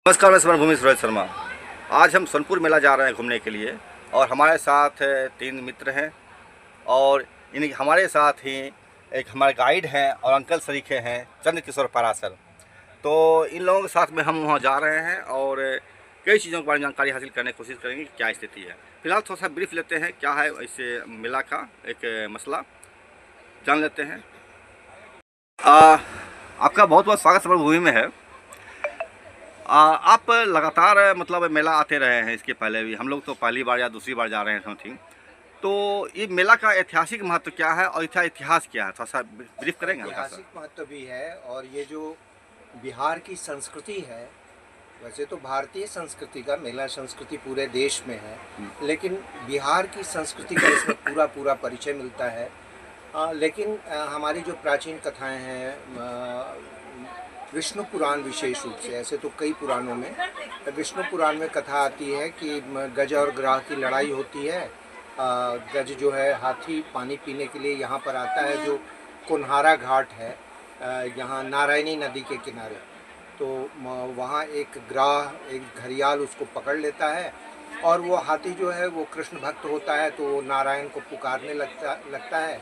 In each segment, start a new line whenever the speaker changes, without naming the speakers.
नमस्कार, मैं समर भूमि रोहित शर्मा। आज हम सोनपुर मेला जा रहे हैं घूमने के लिए और हमारे साथ 3 मित्र हैं और इन हमारे साथ ही एक हमारे गाइड हैं और अंकल सरीखे हैं चंद्रकिशोर पारासर। तो इन लोगों के साथ में हम वहाँ जा रहे हैं और कई चीज़ों के बारे में जानकारी हासिल करने की कोशिश करेंगे कि क्या स्थिति है। फिलहाल थोड़ा सा ब्रीफ लेते हैं क्या है इस मेला का एक मसला जान लेते हैं। आपका बहुत बहुत स्वागत समर भूमि में है। आप लगातार मतलब मेला आते रहे हैं, इसके पहले भी हम लोग तो पहली बार या दूसरी बार जा रहे हैं समथिंग। तो ये मेला का ऐतिहासिक महत्व क्या है और इसका इतिहास क्या है, थोड़ा सा ब्रीफ करेंगे?
ऐतिहासिक महत्व भी है और ये जो बिहार की संस्कृति है, वैसे तो भारतीय संस्कृति का मेला संस्कृति पूरे देश में है, लेकिन बिहार की संस्कृति का इसमें पूरा परिचय मिलता है। लेकिन हमारी जो प्राचीन कथाएं हैं, विष्णु पुराण विशेष रूप से, ऐसे तो कई पुराणों में, विष्णु पुराण में कथा आती है कि गज और ग्राह की लड़ाई होती है। गज जो है हाथी पानी पीने के लिए यहाँ पर आता है, जो कुन्हारा घाट है यहाँ नारायणी नदी के किनारे। तो वहाँ एक ग्राह, एक घड़ियाल उसको पकड़ लेता है और वो हाथी जो है वो कृष्ण भक्त होता है, तो वो नारायण को पुकारने लगता है।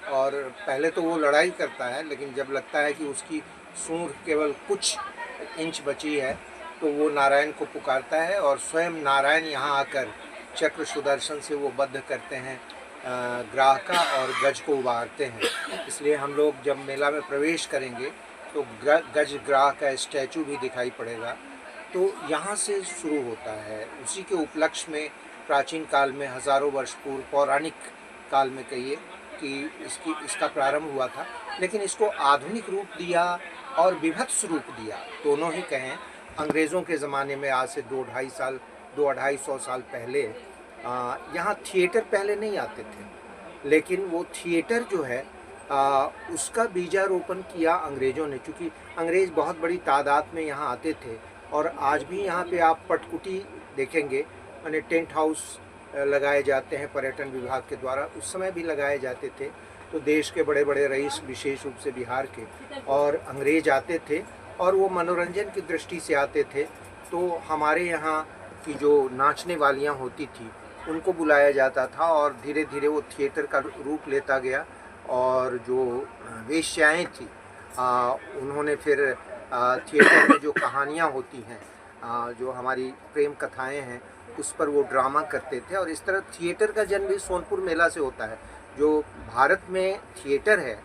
और पहले तो वो लड़ाई करता है, लेकिन जब लगता है कि उसकी सूंड केवल कुछ इंच बची है तो वो नारायण को पुकारता है और स्वयं नारायण यहाँ आकर चक्र सुदर्शन से वो बद्ध करते हैं ग्राह का और गज को उबारते हैं। इसलिए हम लोग जब मेला में प्रवेश करेंगे तो गज ग्राह का स्टैचू भी दिखाई पड़ेगा। तो यहाँ से शुरू होता है। उसी के उपलक्ष्य में प्राचीन काल में, हज़ारों वर्ष पूर्व, पौराणिक काल में कहिए कि इसका प्रारंभ हुआ था, लेकिन इसको आधुनिक रूप दिया और विभत्स रूप दिया, दोनों ही कहें। अंग्रेज़ों के ज़माने में आज से 2-250 साल पहले यहाँ थिएटर पहले नहीं आते थे, लेकिन वो थिएटर जो है उसका बीजारोपण किया अंग्रेज़ों ने, क्योंकि अंग्रेज़ बहुत बड़ी तादाद में यहाँ आते थे। और आज भी यहाँ पे आप पटकुटी देखेंगे, यानी टेंट हाउस लगाए जाते हैं पर्यटन विभाग के द्वारा, उस समय भी लगाए जाते थे। तो देश के बड़े बड़े रईस, विशेष रूप से बिहार के, और अंग्रेज आते थे और वो मनोरंजन की दृष्टि से आते थे। तो हमारे यहाँ की जो नाचने वालियाँ होती थी उनको बुलाया जाता था और धीरे धीरे वो थिएटर का रूप लेता गया। और जो वेश्याएँ थी उन्होंने फिर थिएटर में जो कहानियाँ होती हैं, जो हमारी प्रेम कथाएँ हैं, उस पर वो ड्रामा करते थे। और इस तरह थिएटर का जन्म भी सोनपुर मेला से होता है। जो भारत में थिएटर है,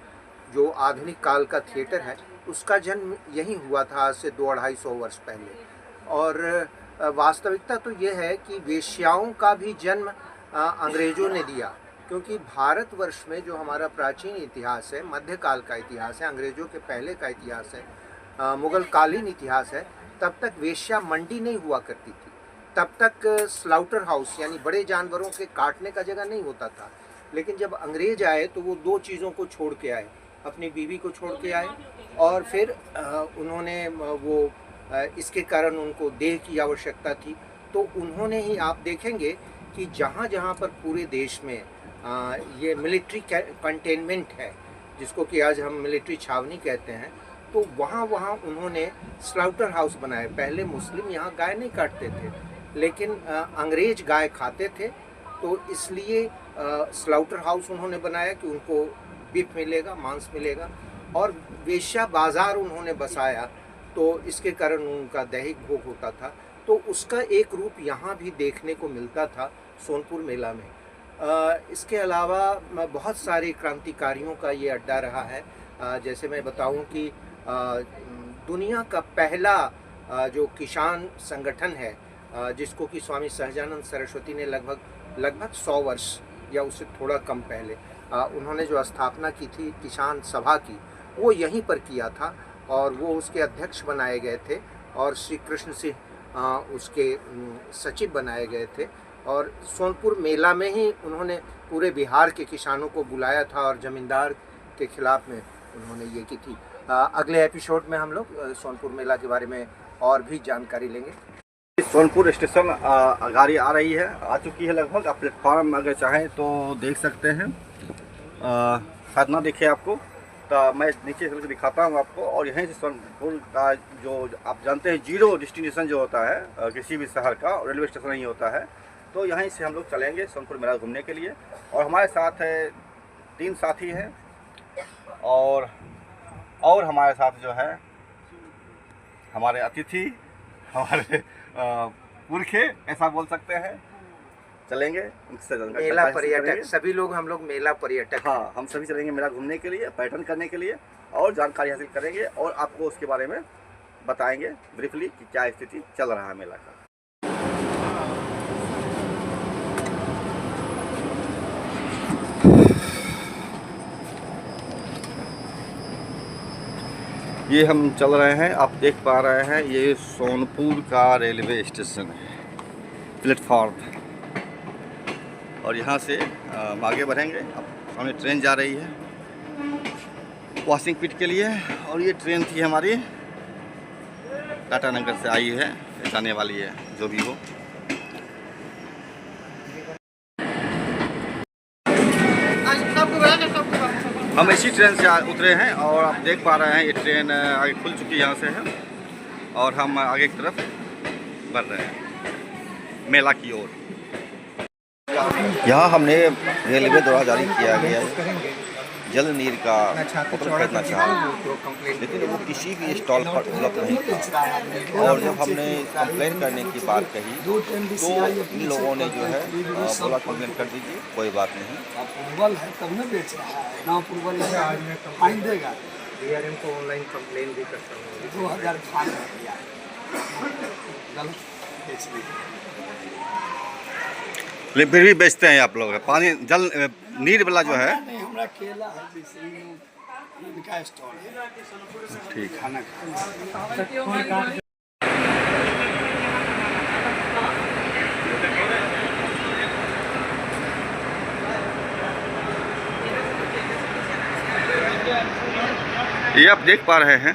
जो आधुनिक काल का थिएटर है, उसका जन्म यहीं हुआ था आज से 200-250 वर्ष पहले। और वास्तविकता तो ये है कि वेश्याओं का भी जन्म अंग्रेज़ों ने दिया, क्योंकि भारतवर्ष में जो हमारा प्राचीन इतिहास है, मध्यकाल का इतिहास है, अंग्रेज़ों के पहले का इतिहास है, मुग़ल कालीन इतिहास है, तब तक वेश्या मंडी नहीं हुआ करती थी। तब तक स्लाउटर हाउस यानी बड़े जानवरों के काटने का जगह नहीं होता था। लेकिन जब अंग्रेज आए तो वो 2 चीज़ों को छोड़ के आए, अपनी बीवी को छोड़ के आए, और फिर उन्होंने इसके कारण उनको देह की आवश्यकता थी। तो उन्होंने ही, आप देखेंगे कि जहाँ जहाँ पर पूरे देश में ये मिलिट्री कंटेनमेंट है, जिसको कि आज हम मिलिट्री छावनी कहते हैं, तो वहाँ उन्होंने स्लाउटर हाउस बनाए। पहले मुस्लिम यहाँ गाय नहीं काटते थे, लेकिन अंग्रेज गाय खाते थे, तो इसलिए स्लाउटर हाउस उन्होंने बनाया कि उनको बीफ मिलेगा, मांस मिलेगा। और वेश्या बाज़ार उन्होंने बसाया, तो इसके कारण उनका दैहिक भोग होता था। तो उसका एक रूप यहाँ भी देखने को मिलता था सोनपुर मेला में। इसके अलावा बहुत सारे क्रांतिकारियों का ये अड्डा रहा है। जैसे मैं बताऊं कि दुनिया का पहला जो किसान संगठन है, जिसको कि स्वामी सहजानंद सरस्वती ने लगभग 100 वर्ष या उससे थोड़ा कम पहले उन्होंने जो स्थापना की थी किसान सभा की, वो यहीं पर किया था और वो उसके अध्यक्ष बनाए गए थे और श्री कृष्ण सिंह उसके सचिव बनाए गए थे। और सोनपुर मेला में ही उन्होंने पूरे बिहार के किसानों को बुलाया था और ज़मींदार के खिलाफ में उन्होंने ये की थी। अगले एपिसोड में हम लोग सोनपुर मेला के बारे में और भी जानकारी लेंगे।
सोनपुर स्टेशन गाड़ी आ रही है, आ चुकी है लगभग। आप प्लेटफॉर्म अगर चाहें तो देख सकते हैं, शायद ना दिखे आपको। का मैं नीचे से दिखाता हूँ आपको। और यहीं से सोनपुर का जो आप जानते हैं जीरो डेस्टिनेशन जो होता है किसी भी शहर का, रेलवे स्टेशन नहीं होता है। तो यहीं से हम लोग चलेंगे सोनपुर मेला घूमने के लिए। और हमारे साथ है 3 साथी हैं और हमारे साथ जो है हमारे अतिथि, हमारे पुरखे ऐसा बोल सकते हैं। चलेंगे उनसे
मेला पर्यटक, सभी लोग हम लोग मेला पर्यटक।
हाँ, हम सभी चलेंगे मेला घूमने के लिए, पर्यटन करने के लिए और जानकारी हासिल करेंगे और आपको उसके बारे में बताएंगे ब्रीफली कि क्या स्थिति चल रहा है मेला का। ये हम चल रहे हैं, आप देख पा रहे हैं ये सोनपुर का रेलवे स्टेशन है, प्लेटफॉर्म। और यहाँ से आगे बढ़ेंगे। अब सामने ट्रेन जा रही है वाशिंगपीट के लिए। और ये ट्रेन थी हमारी टाटा नगर से आई है, जाने वाली है जो भी हो। हम इसी ट्रेन से उतरे हैं और आप देख पा रहे हैं ये ट्रेन आगे खुल चुकी यहाँ से है और हम आगे की तरफ बढ़ रहे हैं मेला की ओर। यहाँ हमने रेलवे द्वारा जारी किया गया जल नीर का बोतल खरीदना चाहा, लेकिन वो किसी भी स्टॉल पर उपलब्ध नहीं था। और जब हमने कंप्लेन करने की बात कही तो इन लोगों ने जो है बोला कंप्लेन कर दीजिए, कोई बात नहीं।
अप्रूवल है तब न बेच रहा है, ना अप्रूवल है फाइन देगा।
DRM को ऑनलाइन कंप्लेन भी कर सकते हैं।
2000 फाइन दिया, गलत बेच दिया।
लेकिन फिर भी बेचते हैं आप लोग पानी जल नीर वाला जो है।
नहीं, हमारा केला है, जैसे इनका स्टॉल है।
ठीक,
खाना
ये आप देख पा रहे हैं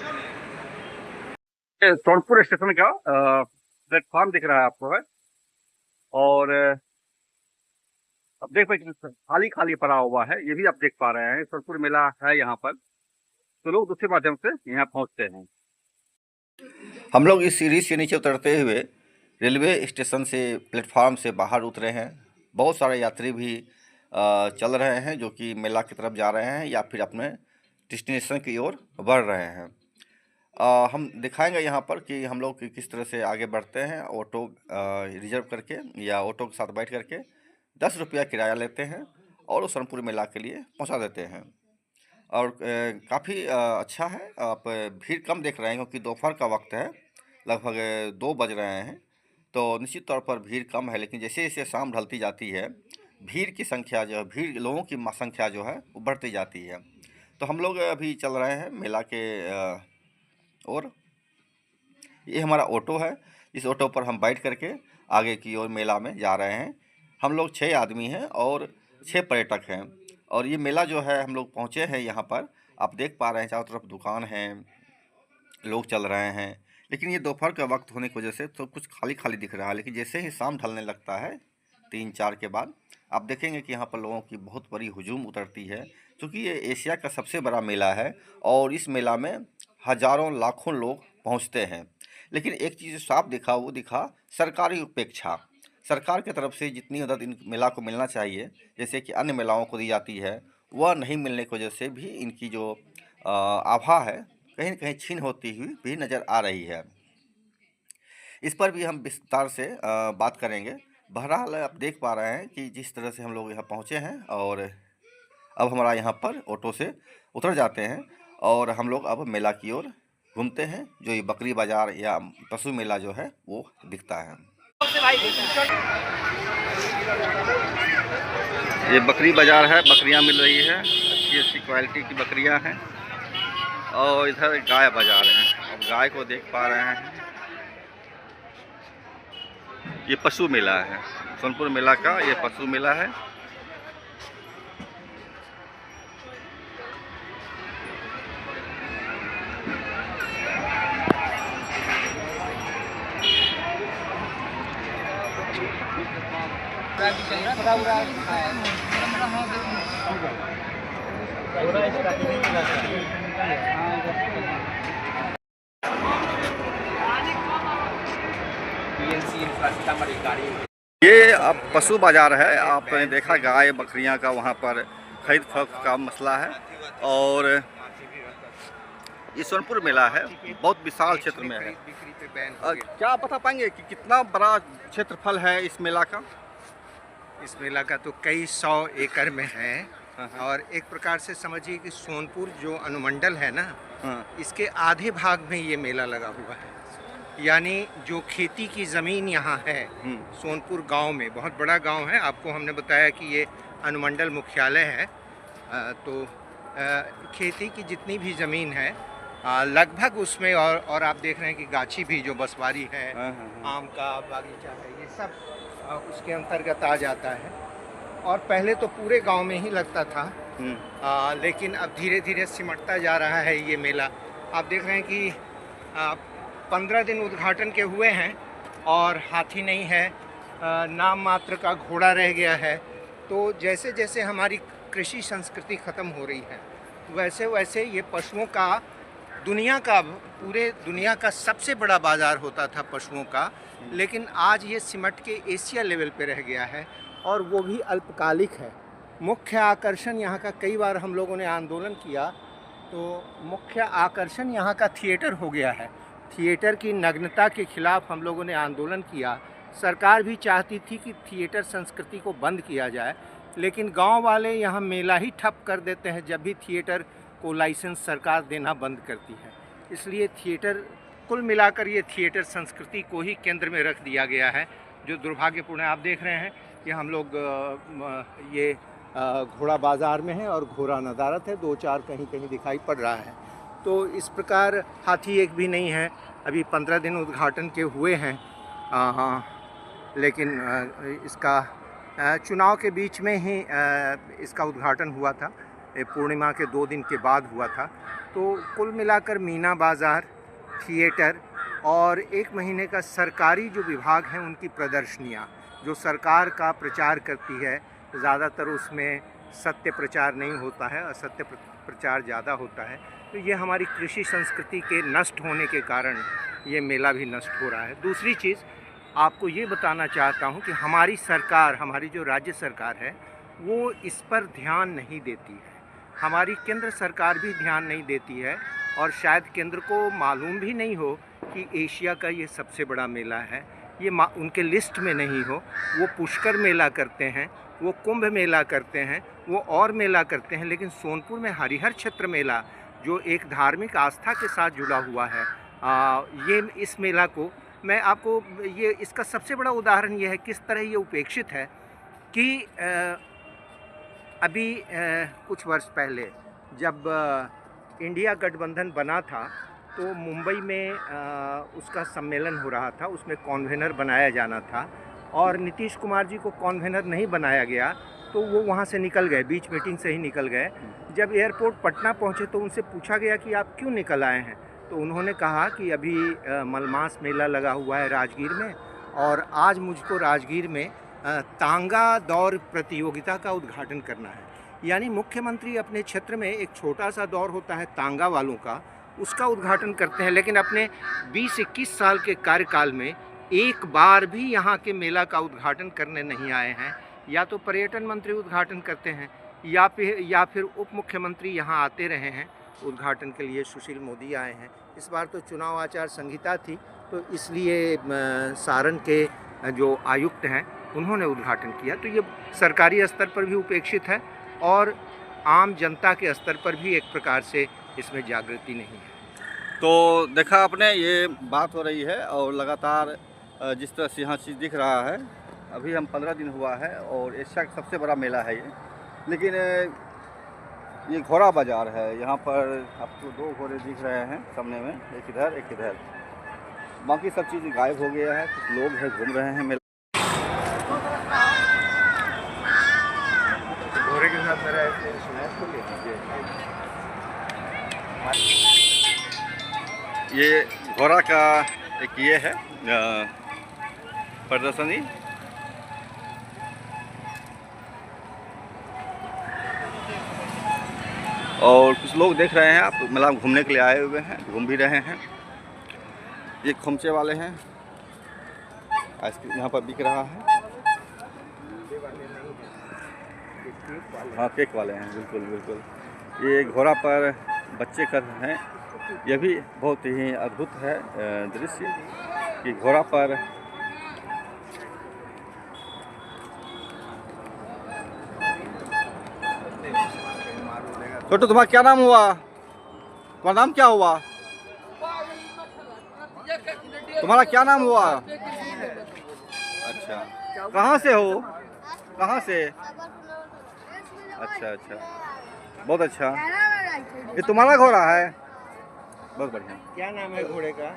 सोनपुर स्टेशन का प्लेटफॉर्म दिख रहा है आपको है। और अब देख पाए खाली खाली पड़ा हुआ है, ये भी आप देख पा रहे हैं। सोनपुर मेला है यहाँ पर, तो लोग दूसरे माध्यम से यहाँ पहुँचते हैं। हम लोग इस सीढ़ी से नीचे उतरते हुए रेलवे स्टेशन से प्लेटफॉर्म से बाहर उतरे हैं। बहुत सारे यात्री भी चल रहे हैं जो कि मेला की तरफ जा रहे हैं या फिर अपने डेस्टिनेशन की ओर बढ़ रहे हैं। हम दिखाएंगे यहाँ पर कि हम लोग किस तरह से आगे बढ़ते हैं। ऑटो रिजर्व करके या ऑटो के साथ बैठ करके 10 रुपया किराया लेते हैं और उस सोनपुर मेला के लिए पहुँचा देते हैं। और काफ़ी अच्छा है। आप भीड़ कम देख रहे हैं क्योंकि दोपहर का वक्त है, लगभग 2 बज रहे हैं, तो निश्चित तौर पर भीड़ कम है। लेकिन जैसे जैसे शाम ढलती जाती है भीड़ की संख्या जो है, भीड़ लोगों की संख्या जो है वो बढ़ती जाती है। तो हम लोग अभी चल रहे हैं मेला के और ये हमारा ऑटो है। इस ऑटो पर हम बैठ करके आगे की ओर मेला में जा रहे हैं। हम लोग 6 आदमी हैं और 6 पर्यटक हैं। और ये मेला जो है हम लोग पहुँचे हैं यहाँ पर, आप देख पा रहे हैं चारों तरफ दुकान हैं, लोग चल रहे हैं। लेकिन ये दोपहर का वक्त होने की वजह से तो कुछ खाली खाली दिख रहा है। लेकिन जैसे ही शाम ढलने लगता है 3-4 के बाद आप देखेंगे कि यहाँ पर लोगों की बहुत बड़ी हुजूम उतरती है, क्योंकि ये एशिया का सबसे बड़ा मेला है और इस मेला में हज़ारों लाखों लोग पहुँचते हैं। लेकिन एक चीज़ साफ दिखा, वो दिखा सरकारी उपेक्षा। सरकार की तरफ से जितनी मदद इन मेला को मिलना चाहिए, जैसे कि अन्य मेलाओं को दी जाती है, वह नहीं मिलने की वजह से भी इनकी जो आभा है कहीं न कहीं छीन होती हुई भी नज़र आ रही है। इस पर भी हम विस्तार से बात करेंगे। बहरहाल आप देख पा रहे हैं कि जिस तरह से हम लोग यहाँ पहुँचे हैं और अब हमारा यहाँ पर ऑटो से उतर जाते हैं और हम लोग अब मेला की ओर घूमते हैं। जो ये बकरी बाज़ार या पशु मेला जो है वो दिखता है। ये बकरी बाज़ार है, बकरियां मिल रही है, अच्छी अच्छी क्वालिटी की बकरियां हैं। और इधर गाय बाज़ार है, अब गाय को देख पा रहे हैं। ये पशु मेला है, सोनपुर मेला का ये पशु मेला है।
पूरा
ये अब पशु बाजार है। आपने देखा गाय बकरियां का वहाँ पर खरीद फरोख्त का मसला है। और ये सोनपुर मेला है, बहुत विशाल क्षेत्र में है। क्या आप बता पाएंगे कि कितना बड़ा क्षेत्रफल है इस मेला का?
इस मेला का तो कई 100 एकड़ में है। और एक प्रकार से समझिए कि सोनपुर जो अनुमंडल है ना, इसके आधे भाग में ये मेला लगा हुआ है। यानी जो खेती की ज़मीन यहाँ है सोनपुर गांव में, बहुत बड़ा गांव है। आपको हमने बताया कि ये अनुमंडल मुख्यालय है। तो खेती की जितनी भी ज़मीन है लगभग उसमें, और आप देख रहे हैं कि गाछी भी जो बसवारी है, आम का बागीचा है, ये सब उसके अंतर्गत आ जाता है। और पहले तो पूरे गांव में ही लगता था, लेकिन अब धीरे धीरे सिमटता जा रहा है ये मेला। आप देख रहे हैं कि 15 दिन उद्घाटन के हुए हैं और हाथी नहीं है, नाम मात्र का घोड़ा रह गया है। तो जैसे जैसे हमारी कृषि संस्कृति ख़त्म हो रही है, वैसे वैसे ये पशुओं का पूरे दुनिया का सबसे बड़ा बाज़ार होता था पशुओं का, लेकिन आज ये सिमट के एशिया लेवल पे रह गया है, और वो भी अल्पकालिक है। मुख्य आकर्षण यहाँ का, कई बार हम लोगों ने आंदोलन किया तो मुख्य आकर्षण यहाँ का थिएटर हो गया है। थिएटर की नग्नता के खिलाफ हम लोगों ने आंदोलन किया। सरकार भी चाहती थी कि थिएटर संस्कृति को बंद किया जाए, लेकिन गांव वाले यहाँ मेला ही ठप कर देते हैं जब भी थिएटर को लाइसेंस सरकार देना बंद करती है। इसलिए थिएटर, कुल मिलाकर ये थिएटर संस्कृति को ही केंद्र में रख दिया गया है, जो दुर्भाग्यपूर्ण है। आप देख रहे हैं कि हम लोग ये घोड़ा बाज़ार में हैं और घोड़ा नदारत है, 2-4 कहीं कहीं दिखाई पड़ रहा है। तो इस प्रकार हाथी एक भी नहीं है। अभी 15 दिन उद्घाटन के हुए हैं, लेकिन इसका चुनाव के बीच में ही इसका उद्घाटन हुआ था, पूर्णिमा के 2 दिन के बाद हुआ था। तो कुल मिलाकर मीना बाज़ार, थिएटर और 1 महीने का सरकारी जो विभाग हैं उनकी प्रदर्शनियाँ, जो सरकार का प्रचार करती है, ज़्यादातर उसमें सत्य प्रचार नहीं होता है, असत्य प्रचार ज़्यादा होता है। तो ये हमारी कृषि संस्कृति के नष्ट होने के कारण ये मेला भी नष्ट हो रहा है। दूसरी चीज़ आपको ये बताना चाहता हूँ कि हमारी सरकार, हमारी जो राज्य सरकार है, वो इस पर ध्यान नहीं देती है। हमारी केंद्र सरकार भी ध्यान नहीं देती है, और शायद केंद्र को मालूम भी नहीं हो कि एशिया का ये सबसे बड़ा मेला है, ये उनके लिस्ट में नहीं हो। वो पुष्कर मेला करते हैं, वो कुंभ मेला करते हैं, वो और मेला करते हैं, लेकिन सोनपुर में हरिहर क्षेत्र मेला जो एक धार्मिक आस्था के साथ जुड़ा हुआ है, ये इस मेला को मैं आपको, ये इसका सबसे बड़ा उदाहरण ये है किस तरह ये उपेक्षित है कि अभी कुछ वर्ष पहले जब इंडिया गठबंधन बना था, तो मुंबई में उसका सम्मेलन हो रहा था, उसमें कॉन्वेनर बनाया जाना था, और नीतीश कुमार जी को कॉन्वेनर नहीं बनाया गया, तो वो वहाँ से निकल गए, बीच मीटिंग से ही निकल गए। जब एयरपोर्ट पटना पहुँचे तो उनसे पूछा गया कि आप क्यों निकल आए हैं, तो उन्होंने कहा कि अभी मलमास मेला लगा हुआ है राजगीर में, और आज मुझको राजगीर में तांगा दौड़ प्रतियोगिता का उद्घाटन करना है। यानी मुख्यमंत्री अपने क्षेत्र में एक छोटा सा दौर होता है तांगा वालों का, उसका उद्घाटन करते हैं, लेकिन अपने 20-21 साल के कार्यकाल में एक बार भी यहाँ के मेला का उद्घाटन करने नहीं आए हैं। या तो पर्यटन मंत्री उद्घाटन करते हैं, या फिर उप मुख्यमंत्री यहाँ आते रहे हैं उद्घाटन के लिए, सुशील मोदी आए हैं। इस बार तो चुनाव आचार संहिता थी, तो इसलिए सारण के जो आयुक्त हैं उन्होंने उद्घाटन किया। तो ये सरकारी स्तर पर भी उपेक्षित है, और आम जनता के स्तर पर भी एक प्रकार से इसमें जागृति नहीं है।
तो देखा आपने, ये बात हो रही है, और लगातार जिस तरह से यहाँ चीज़ दिख रहा है, अभी हम 15 दिन हुआ है और एशिया का सबसे बड़ा मेला है ये। लेकिन ये घोड़ा बाज़ार है, यहाँ पर आपको 2 घोड़े दिख रहे हैं सामने में, एक इधर एक इधर, बाकी सब चीज़ गायब हो गया है। कुछ लोग हैं घूम रहे हैं मेला।
घोड़े के साथ मेरा स्नैप को ले लीजिए।
ये घोड़ा का एक ये है प्रदर्शनी। और कुछ लोग देख रहे हैं, आप मेला में घूमने के लिए आए हुए हैं, घूम भी रहे हैं। ये खोमचे वाले हैं, आइसक्रीम यहाँ पर बिक रहा है। हाँ, केक वाले हैं, बिल्कुल बिल्कुल। ये घोड़ा पर बच्चे कर हैं, यह भी बहुत ही अद्भुत है दृश्य कि घोड़ा पर छोटू, तुम्हारा क्या नाम हुआ? तुम्हारा नाम क्या हुआ? तुम्हारा क्या नाम हुआ? अच्छा, कहाँ से हो? कहाँ से? अच्छा अच्छा, बहुत अच्छा। ये तुम्हारा घोड़ा है? बहुत बढ़िया।
क्या नाम है घोड़े का?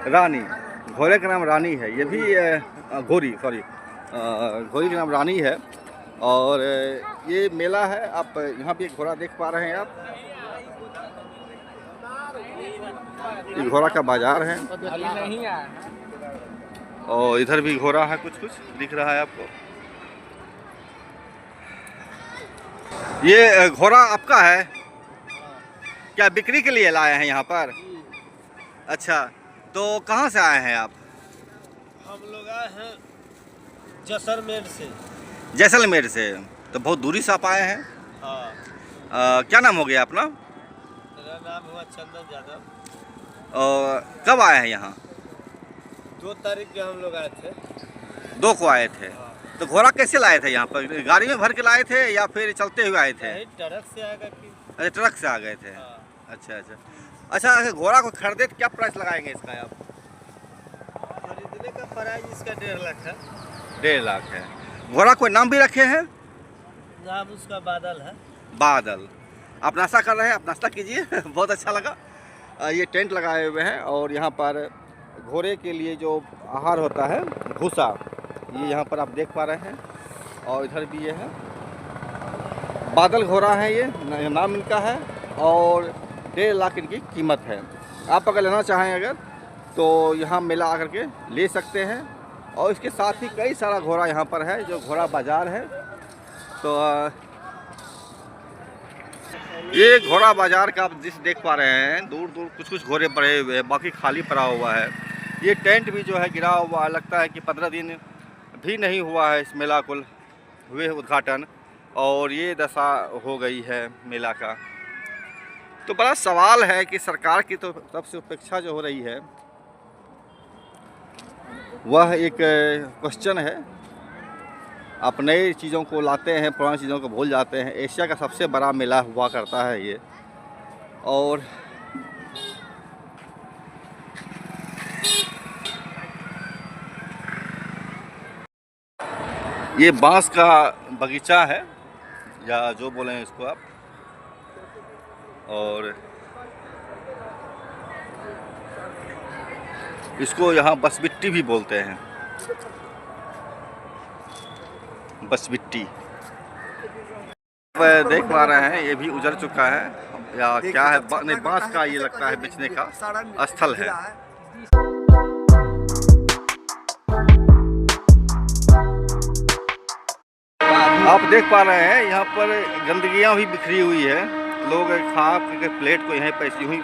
रानी। घोड़े का नाम रानी है। ये भी घोड़ी, सॉरी, घोड़ी का नाम रानी है। और ये मेला है, आप यहाँ पे एक घोड़ा देख पा रहे हैं आप। ये घोड़ा का बाजार है और इधर भी घोड़ा है, कुछ कुछ दिख रहा है आपको। ये घोड़ा आपका है क्या? बिक्री के लिए लाए हैं यहाँ पर? अच्छा, तो कहाँ से आए हैं आप?
हम लोग आए हैं जैसलमेर से।
जैसलमेर से? तो बहुत दूरी से आप आए हैं।
हाँ,
क्या नाम हो गया अपना?
मेरा नाम हुआ चंदन यादव।
और कब आए हैं यहाँ?
2 तारीख के हम लोग आए थे।
2 को आए थे।
हाँ।
तो घोड़ा कैसे लाए थे यहाँ पर? गाड़ी में भर के लाए थे या फिर चलते हुए आए थे?
नहीं, ट्रक से आएगा कि?
अच्छा, ट्रक से आ गए थे।
हाँ।
अच्छा अच्छा अच्छा। अगर घोड़ा को खरीदे तो क्या प्राइस लगाएंगे इसका आप?
खरीदने का प्राइस इसका 1.5 लाख है।
1.5 लाख है। घोड़ा कोई नाम भी रखे हैं?
नाम उसका बादल है।
बादल। आप नाश्ता कर रहे हैं, आप नाश्ता कीजिए। बहुत अच्छा लगा। ये टेंट लगाए हुए हैं और यहाँ पर घोड़े के लिए जो आहार होता है, भूसा, ये यहाँ पर आप देख पा रहे हैं। और इधर भी ये है, बादल घोड़ा है, ये नाम इनका है और 1.5 लाख इनकी कीमत है। आप अगर लेना चाहें अगर तो यहाँ मेला आकर के ले सकते हैं। और इसके साथ ही कई सारा घोड़ा यहाँ पर है, जो घोड़ा बाज़ार है। तो ये घोड़ा बाज़ार का आप दृश्य देख पा रहे हैं। दूर दूर कुछ कुछ घोड़े पड़े हुए हैं, बाकी खाली पड़ा हुआ है। ये टेंट भी जो है गिरा हुआ है, लगता है कि 15 दिन भी नहीं हुआ है इस मेला को हुए उद्घाटन, और ये दशा हो गई है मेला का। तो बड़ा सवाल है कि सरकार की तो सबसे उपेक्षा जो हो रही है, वह एक क्वेश्चन है। आप नई चीज़ों को लाते हैं, पुरानी चीज़ों को भूल जाते हैं। एशिया का सबसे बड़ा मेला हुआ करता है ये। और ये बांस का बगीचा है, या जो बोलें इसको आप। और इसको यहाँ बसबिट्टी भी बोलते हैं, बसबिट्टी। आप देख पा रहे हैं, ये भी उजड़ चुका है या क्या है? नहीं, बांस का ये लगता है बेचने का स्थल है। आप देख पा रहे हैं यहाँ पर गंदगियाँ भी बिखरी हुई है। लोग खा के प्लेट को यहीं पर यूँ ही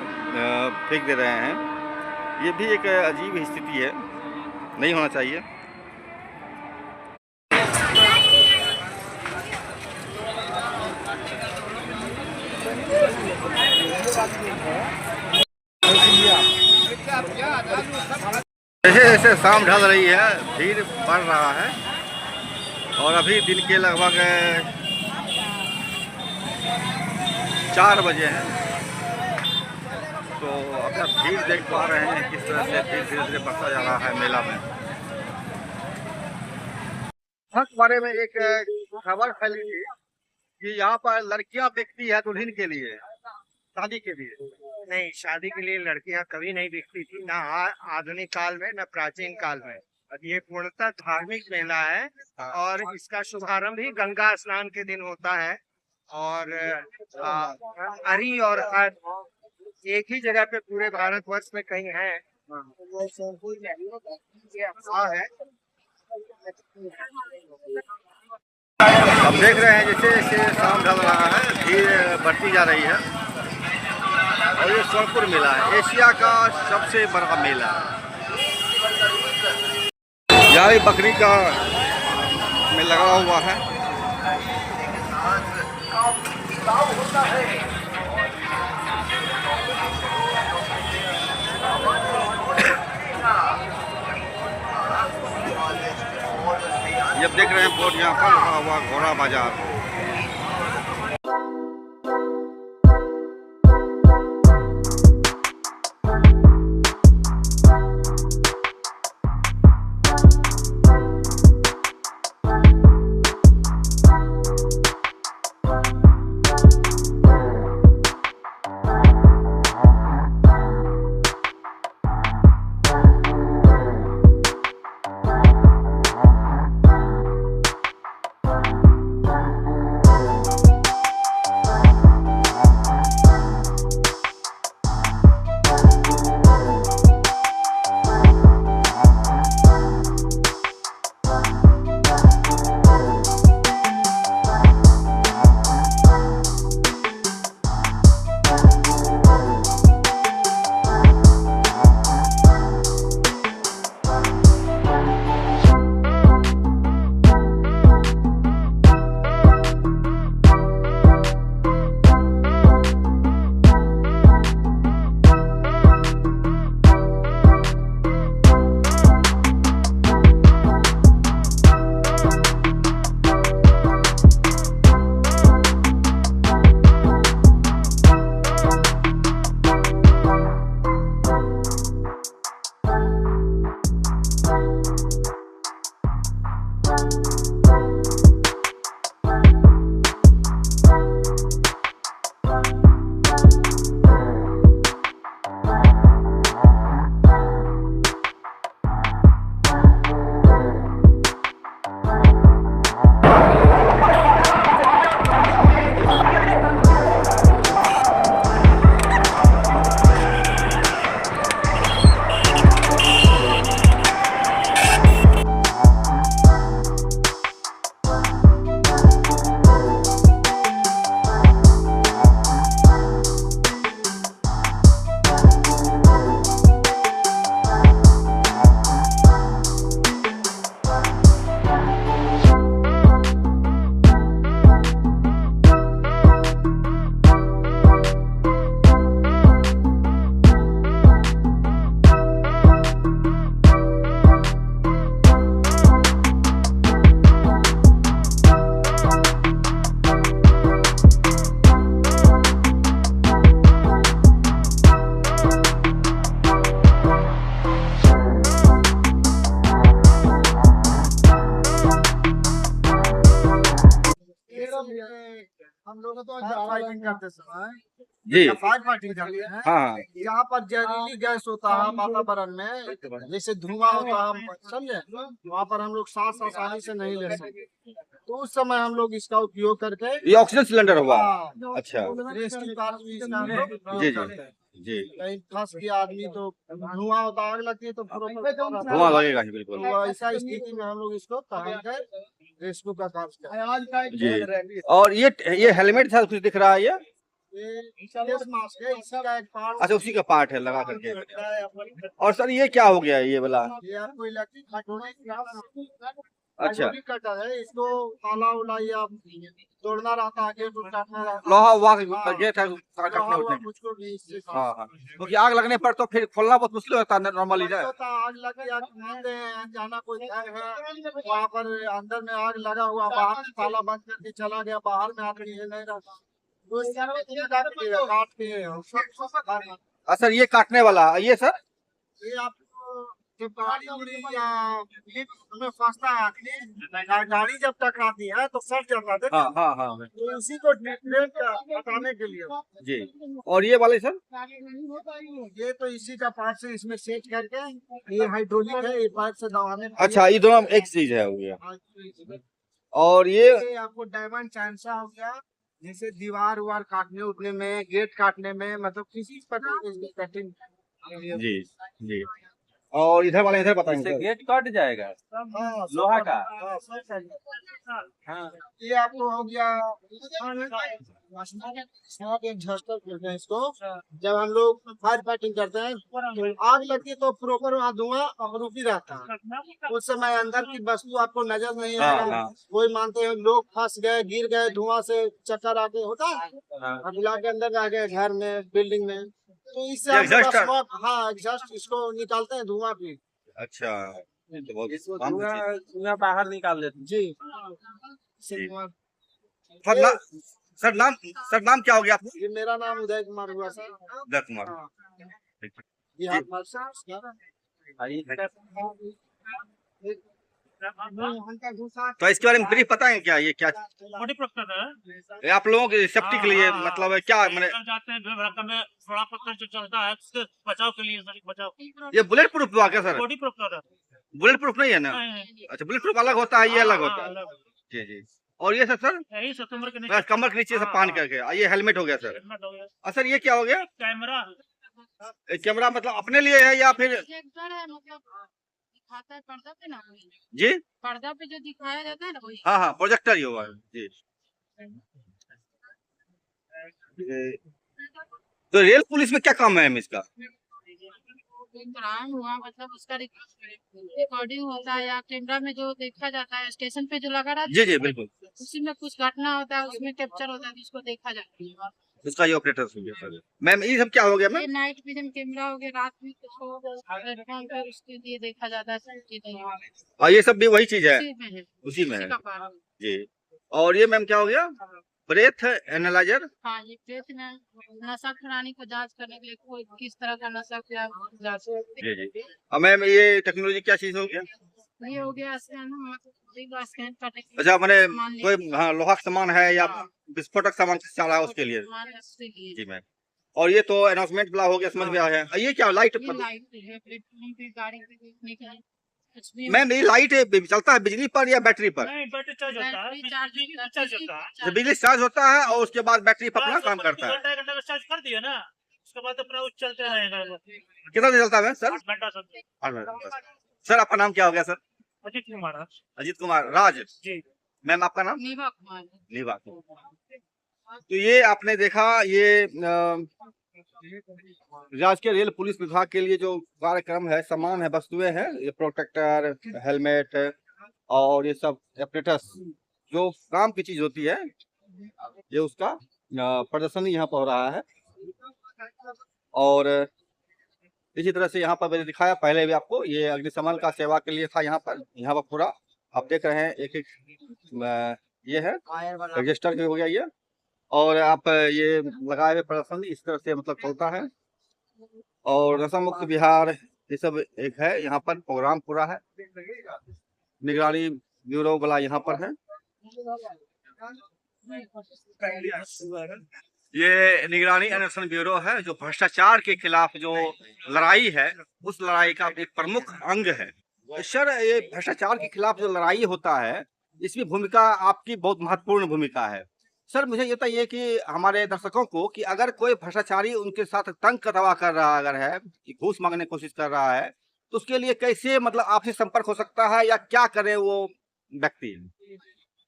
फेंक दे रहे हैं। ये भी एक अजीब स्थिति है, नहीं होना चाहिए। जैसे जैसे शाम ढल रही है, भीड़ बढ़ रहा है। और अभी दिन के लगभग 4 बजे हैं। तो अभी आप भीड़ देख पा रहे हैं किस तरह से भीड़ धीरे धीरे बढ़ता जा रहा है मेला में। इस बारे में एक खबर फैली थी कि यहाँ पर लड़कियां बिकती है दुल्हन के लिए, शादी के लिए।
नहीं, शादी के लिए लड़कियां कभी नहीं बिकती थी, ना आधुनिक काल में न प्राचीन काल में। ये पूर्णतः धार्मिक मेला है और इसका शुभारंभ ही गंगा स्नान के दिन होता है। और अरी और हर एक ही जगह पे पूरे भारतवर्ष में कहीं है। वो सोनपुर में ये अफवाह है।
हम देख रहे हैं जैसे जैसे शाम ढल रहा है, भीड़ बढ़ती जा रही है। और ये सोनपुर मेला है, एशिया का सबसे बड़ा मेला है। यहाँ भी बकरी का में लगा हुआ है। ये आप देख रहे हैं बोर्ड यहाँ पर लगा हुआ घोड़ा बाजार।
हम लोग तो फाइटिंग करते समय
जी
फायर फाइटिंग करते हैं।
हाँ
यहाँ पर जहरीली गैस होता है वातावरण में, जैसे धुआं होता है, समझे, वहाँ पर हम लोग सांस आसानी से नहीं ले सकते। तो उस समय हम लोग इसका उपयोग करके
ये ऑक्सीजन सिलेंडर हुआ।
हाँ,
अच्छा
रेस्क्यू कार्य भी इसका हम लोग उपयोग
जी
करते हैं।
जी
कहीं फंस गया आदमी तो धुआं होता, आग लगती है तो
धुआं लगेगा ही बिल्कुल।
तो ऐसा स्थिति में हम लोग इसको पहन कर रेस्क्यू का काम करते हैं।
जी और ये हेलमेट था कुछ दिख रहा है
ये फेस मास्क है, इसी का एक पार्ट।
अच्छा उसी का पार्ट है लगा करके। और सर ये क्या हो गया ये वाला?
ये आपको इलेक्ट्रिक
अच्छा
कटर है, इसको ताला उला या तोड़ना रहता है, गेट काटना रहता है।
लोहा हुआ
हाँ,
गेट है
लोहा
काटने
हुआ
उठने।
मुझको भी इससे
हाँ हाँ क्योंकि आग लगने पर तो फिर खोलना बहुत मुश्किल होता है नॉर्मली ना।
होता है, आग लग गया मान रहे हैं, जाना कोई घर है वहाँ पर अंदर में आग लगा हुआ, बाहर से ताला बंद करके चला गया, बाहर में आदमी ये नहीं रहता तो काट के
सर ये काटने वाला ये सर
ये आपको जब गाड़ी उड़ी या लिफ्ट में फंसता है आदमी, गाड़ी जब टकराती है तो फंस जाता है,
हाँ हाँ हाँ
तो उसी को ट्रीटमेंट हटाने के लिए।
जी और ये वाले सर
ये तो इसी का पार्ट से इसमें सेट करके, ये हाइड्रोलिक है, ये पाइप से दबाने के लिए।
अच्छा ये दोनों एक चीज है हो गया।
हाँ,
और ये
ये आपको डायमंड चांसा हो गया, जैसे दीवार उवार काटने उठने में, गेट काटने में, मतलब किसी प्रकार की कटिंग।
जी जी और इधर वाले इधर बताएंगे
इससे
सर।
गेट कट जाएगा
हाँ,
लोहा का।
हाँ, सब चाहिए।
हाँ
ये आपको हो गया स्मोक एक्सहॉस्टर कहते हैं इसको। जब हम लोग फायर फाइटिंग करते हैं तो आग लगती है तो प्रॉपर वहाँ धुआं अवरुद्ध ही रहता है। उस समय अंदर की वस्तु आपको नजर नहीं
हाँ,
आएगा।
हाँ।
कोई मानते हैं लोग फंस गए, गिर गए, धुआं से चक्कर आके होता है,
हाँ।
अभिला के अंदर रह गए घर में, बिल्डिंग में, तो इससे
ये
हम लोग
exhauster?
smoke, हाँ एग्जॉस्ट इसको निकालते हैं धुआं भी।
अच्छा, ये तो बहुत
इसको
काम की चीज़ है।
धुआं बाहर निकाल देते
जी
जी। सर नाम क्या हो गया आपका?
ये मेरा नाम उदय कुमार हुआ सर।
उदय कुमार।
हाँ।
ठीक है।
बिहार मार्शल
तो इसके बारे में ब्रीफ बताएंगे क्या, ये क्या
बॉडी प्रोटेक्टर है।
ये आप लोगों की सेफ्टी के लिए मतलब क्या मैंने
जाते हैं भड़का में बड़ा पत्थर जो चलता है उसके बचाव के लिए बचाव।
ये बुलेट प्रूफ हुआ क्या सर?
बॉडी प्रोटेक्टर है।
बुलेट प्रूफ नहीं है ना?
नहीं,
अच्छा, बुलेट प्रूफ अलग होता है, ये अलग होता है।
अलग।
जी जी। और ये सर
यही सितंबर के
बस कमर के नीचे से पहन करके ये हेलमेट हो गया सर।
हेलमेट हो गया।
और सर ये क्या हो गया?
कैमरा
ये कैमरा मतलब अपने लिए है या फिर?
प्रोजेक्टर है, मतलब दिखाता है पर्दा पे ना, वही
जी
पर्दा पे जो दिखाया जाता है ना वही।
हाँ हाँ, प्रोजेक्टर ही हुआ है जी। तो रेल पुलिस में क्या काम है इसका?
क्राइम हुआ मतलब उसका रिकॉर्डिंग होता है, या कैमरा में जो देखा जाता है स्टेशन पे जो लगा रहता
जी जी बिल्कुल,
है, उसी में कुछ घटना होता है, उसमें कैप्चर होता है, तो उसको देखा जाता है।
उसका ये ऑपरेटर हो गया सर। मैम ये सब क्या हो गया
ये
मैम?
नाइट विजन कैमरा हो गया, रात में प्लेटफॉर्म पे उसके लिए देखा जाता है।
और ये सब भी वही चीज है,
उसी में है,
उसी में
उसी
है
का पार्ट है।
जी। और ये मैम क्या हो गया? Breath analyser.
हाँ, ये प्रेस में नशा खिलाने को जांच करने के लिए कोई किस तरह का नशा क्या जांच
जी जी। और मैम ये टेक्नोलॉजी क्या चीज हो गया?
ये हो गया स्कैन करने के लिए।
अच्छा मैंने
मान लीजिए
कोई हाँ लोहा का सामान है या विस्फोटक सामान चल रहा है उसके लिए?
हमारे उसके लिए।
जी मैम। और ये तो अनाउंसमेंट वाला हो गया, समझ में आया है। और ये क्या लाइट?
ये लाइट है प्लेटफॉर्म पे गाड़ी पे देखने के लिए। कुछ भी
मैम ये लाइट चलता है बिजली पर या बैटरी पर?
नहीं, बैटरी चार्ज होता है।
बैटरी चार्ज
चार्ज होता है।
तो बिजली चार्ज होता है और उसके बाद बैटरी पर अपना काम करता है।
घंटा घंटा का चार्ज कर दिया ना, उसके बाद अपना चलते रहेगा।
कितना देर चलता है मैम सर?
8 घंटा चलता।
8 मिनट। सर आपका नाम क्या हो गया सर?
अजीत कुमार है।
अजीत कुमार राज।
जी।
मैम आपका नाम?
नीवा कुमार।
नीवा। तो ये आपने देखा, ये राजकीय रेल पुलिस विभाग के लिए जो कार्यक्रम है, सामान है, वस्तुएं हैं, ये प्रोटेक्टर, हेलमेट और ये सब एपरेटस जो काम की चीज होती है, ये उसका प्रदर्शन यहाँ पर हो रहा है। और इसी तरह से यहाँ पर मैंने दिखाया पहले भी आपको, ये अग्निशमन का सेवा के लिए था। यहाँ पर पूरा आप देख रहे हैं एक ये है रजिस्टर हो गया ये, और आप ये लगाए हुए प्रदर्शन इस तरह से मतलब चलता है। और नशा मुक्त बिहार ये सब एक है, यहाँ पर प्रोग्राम पूरा है। निगरानी ब्यूरो वाला यहाँ पर है। ये निगरानी अन्वेषण ब्यूरो है, जो भ्रष्टाचार के खिलाफ जो लड़ाई है, उस लड़ाई का एक प्रमुख अंग है। सर ये भ्रष्टाचार के खिलाफ जो लड़ाई होता है, इसमें भूमिका आपकी बहुत महत्वपूर्ण भूमिका है। सर मुझे ये बताइए कि हमारे दर्शकों को कि अगर कोई भ्रष्टाचारी उनके साथ तंग कतवा कर रहा अगर है, घूस मांगने की कोशिश कर रहा है, तो उसके लिए कैसे मतलब आपसे संपर्क हो सकता है या क्या करे वो व्यक्ति?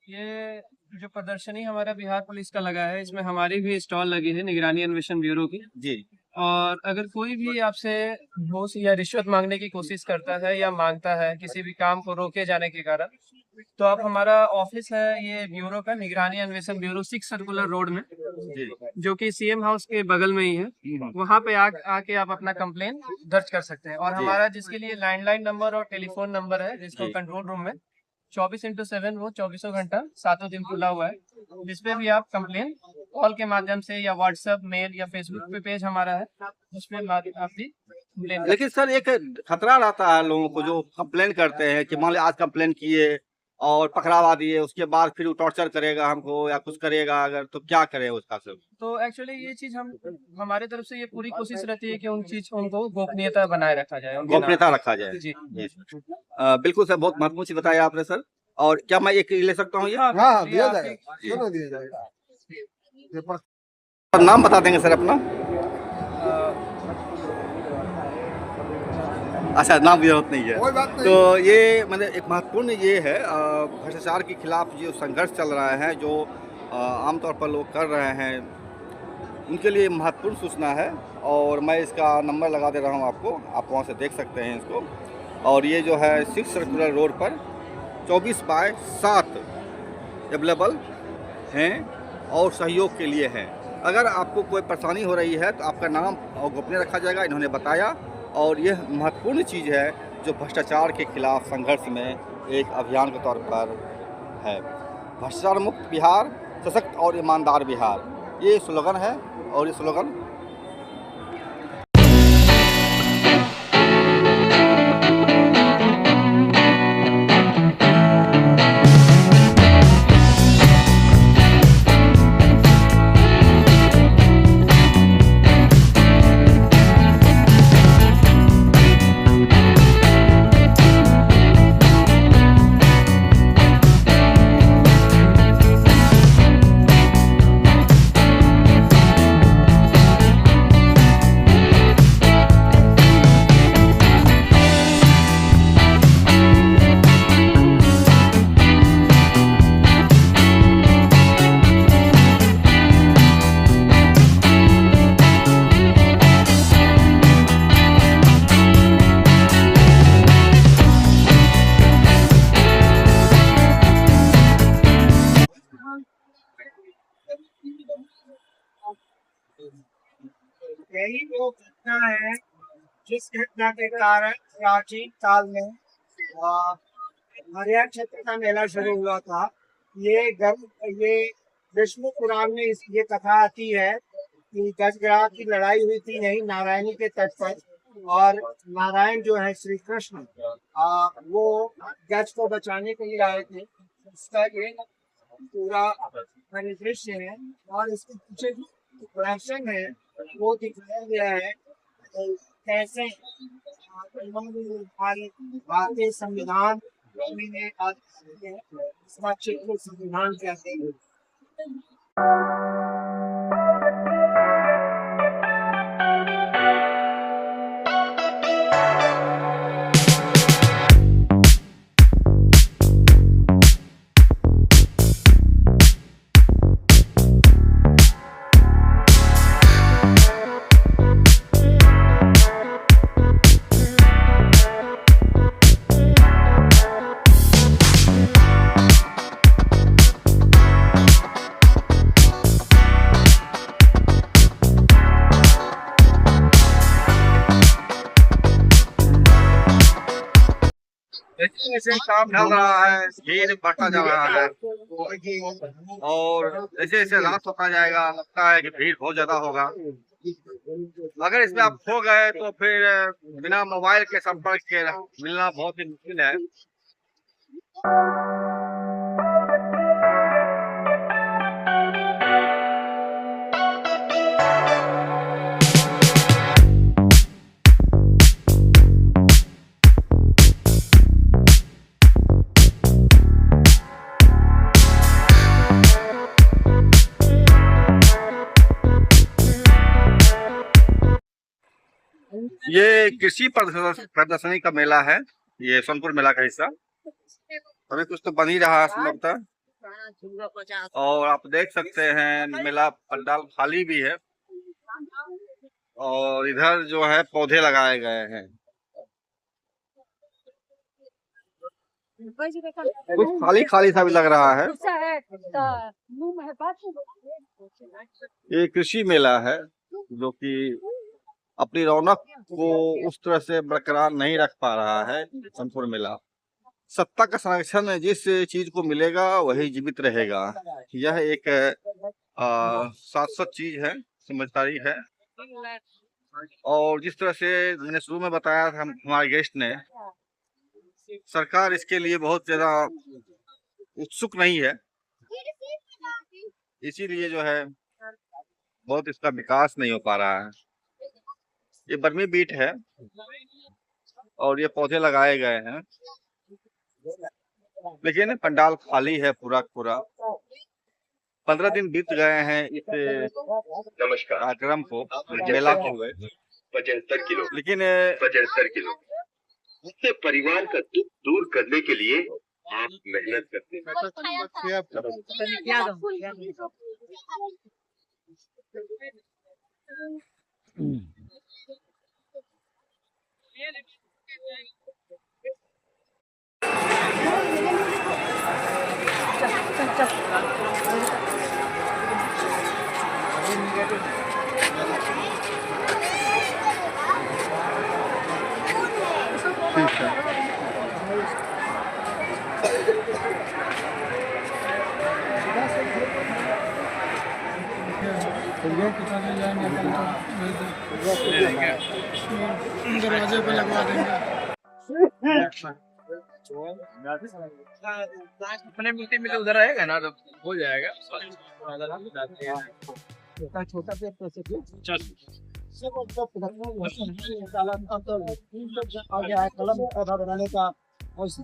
ये जो प्रदर्शनी हमारा बिहार पुलिस का लगा है, इसमें हमारी भी स्टॉल लगी है निगरानी अन्वेषण ब्यूरो की।
जी।
और अगर कोई भी आपसे घूस या रिश्वत मांगने की कोशिश करता है या मांगता है किसी भी काम को रोके जाने के कारण, तो आप हमारा ऑफिस है ये ब्यूरो का, निगरानी अन्वेषण ब्यूरो 6 सर्कुलर रोड में, जो कि सीएम हाउस के बगल में ही है। वहाँ पे आके आप अपना कंप्लेन दर्ज कर सकते हैं। और हमारा जिसके लिए लैंडलाइन नंबर और टेलीफोन नंबर है, जिसको कंट्रोल रूम में 24/7 वो 24 घंटा 7 दिन खुला हुआ है, जिसपे भी आप कंप्लेन कॉल के माध्यम से या व्हाट्सएप, मेल या फेसबुक पे पेज हमारा है, उसमें आप भी कंप्लेन।
लेकिन सर एक खतरा रहता है लोगों को जो कंप्लेन करते हैं कि मान लीजिए आज कंप्लेन किए और पकड़ावा दिए, उसके बाद फिर वो टॉर्चर करेगा हमको या कुछ करेगा, अगर तो क्या करें उसका सर?
तो एक्चुअली ये चीज हमारे तरफ से ये पूरी कोशिश रहती है कि उनको गोपनीयता बनाए रखा जाए,
गोपनीयता रखा जाए।
जी।
बिल्कुल सर, बहुत महत्वपूर्ण चीज बताया आपने सर। और क्या मैं एक ले सकता हूँ ये?
हाँ दिया जाएगा, क्यों दिया जाएगा।
नाम बता देंगे सर अपना? अच्छा, नाम की जरूरत नहीं है।
कोई बात नहीं।
तो ये मतलब एक महत्वपूर्ण ये है भ्रष्टाचार के खिलाफ जो संघर्ष चल रहा है, जो आमतौर पर लोग कर रहे हैं, उनके लिए महत्वपूर्ण सूचना है। और मैं इसका नंबर लगा दे रहा हूँ आपको, आप वहाँ से देख सकते हैं इसको। और ये जो है 6 सर्कुलर रोड पर 24/7 अवेलेबल हैं और सहयोग के लिए हैं। अगर आपको कोई परेशानी हो रही है तो आपका नाम और गोपनीय रखा जाएगा, इन्होंने बताया। और यह महत्वपूर्ण चीज़ है जो भ्रष्टाचार के खिलाफ संघर्ष में एक अभियान के तौर पर है। भ्रष्टाचार मुक्त बिहार, सशक्त और ईमानदार बिहार, ये स्लोगन है। और ये स्लोगन
यही वो घटना है जिस घटना के कारण प्राचीन काल में हरिया क्षेत्र का मेला शुरू हुआ था। ये विष्णु पुराण में ये कथा आती है कि गजग्राह की लड़ाई हुई थी यही नारायणी के तट पर। और नारायण जो है श्री कृष्ण वो गज को बचाने के लिए आए थे। इसका एक पूरा परिदृश्य है और इसके पीछे जो प्रश्न है वो दिखाया गया है कैसे भारतीय संविधान में संविधान कहते हैं।
जैसे काम चल रहा है, भीड़ बढ़ता जा रहा है। और जैसे जैसे रात होता जाएगा लगता है कि भीड़ बहुत ज्यादा होगा। अगर इसमें आप खो गए तो फिर बिना मोबाइल के संपर्क के मिलना बहुत ही मुश्किल है। ये कृषि प्रदर्शनी का मेला है, ये सोनपुर मेला का हिस्सा। अभी कुछ तो बन ही रहा है संभवतः। और आप देख सकते हैं मेला पंडाल खाली भी है और इधर जो है पौधे लगाए गए हैं। कुछ खाली खाली सा भी लग रहा है। ये कृषि मेला है जो कि अपनी रौनक को उस तरह से बरकरार नहीं रख पा रहा है। सोनपुर मेला सत्ता का संरक्षण जिस चीज को मिलेगा वही जीवित रहेगा। यह एक शाश्वत चीज है, समझदारी है। और जिस तरह से मैंने शुरू में बताया था हमारे गेस्ट ने, सरकार इसके लिए बहुत ज्यादा उत्सुक नहीं है, इसीलिए जो है बहुत इसका विकास नहीं हो पा रहा है। ये बर्मी बीट है और ये पौधे लगाए गए हैं, लेकिन पंडाल खाली है पूरा पूरा। 15 दिन बीत गए हैं इस कार्यक्रम को, मेला को हुए 75 किलो, लेकिन 75 किलो
अपने परिवार का दुख दूर करने के लिए आप मेहनत करते हैं।
दरवाजे पे लगवा देंगे।
अपने मिलते मिलते उधर आएगा ना तो हो जाएगा।
छोटा पेड़ कैसे कलम पौधा बनाने का और इसी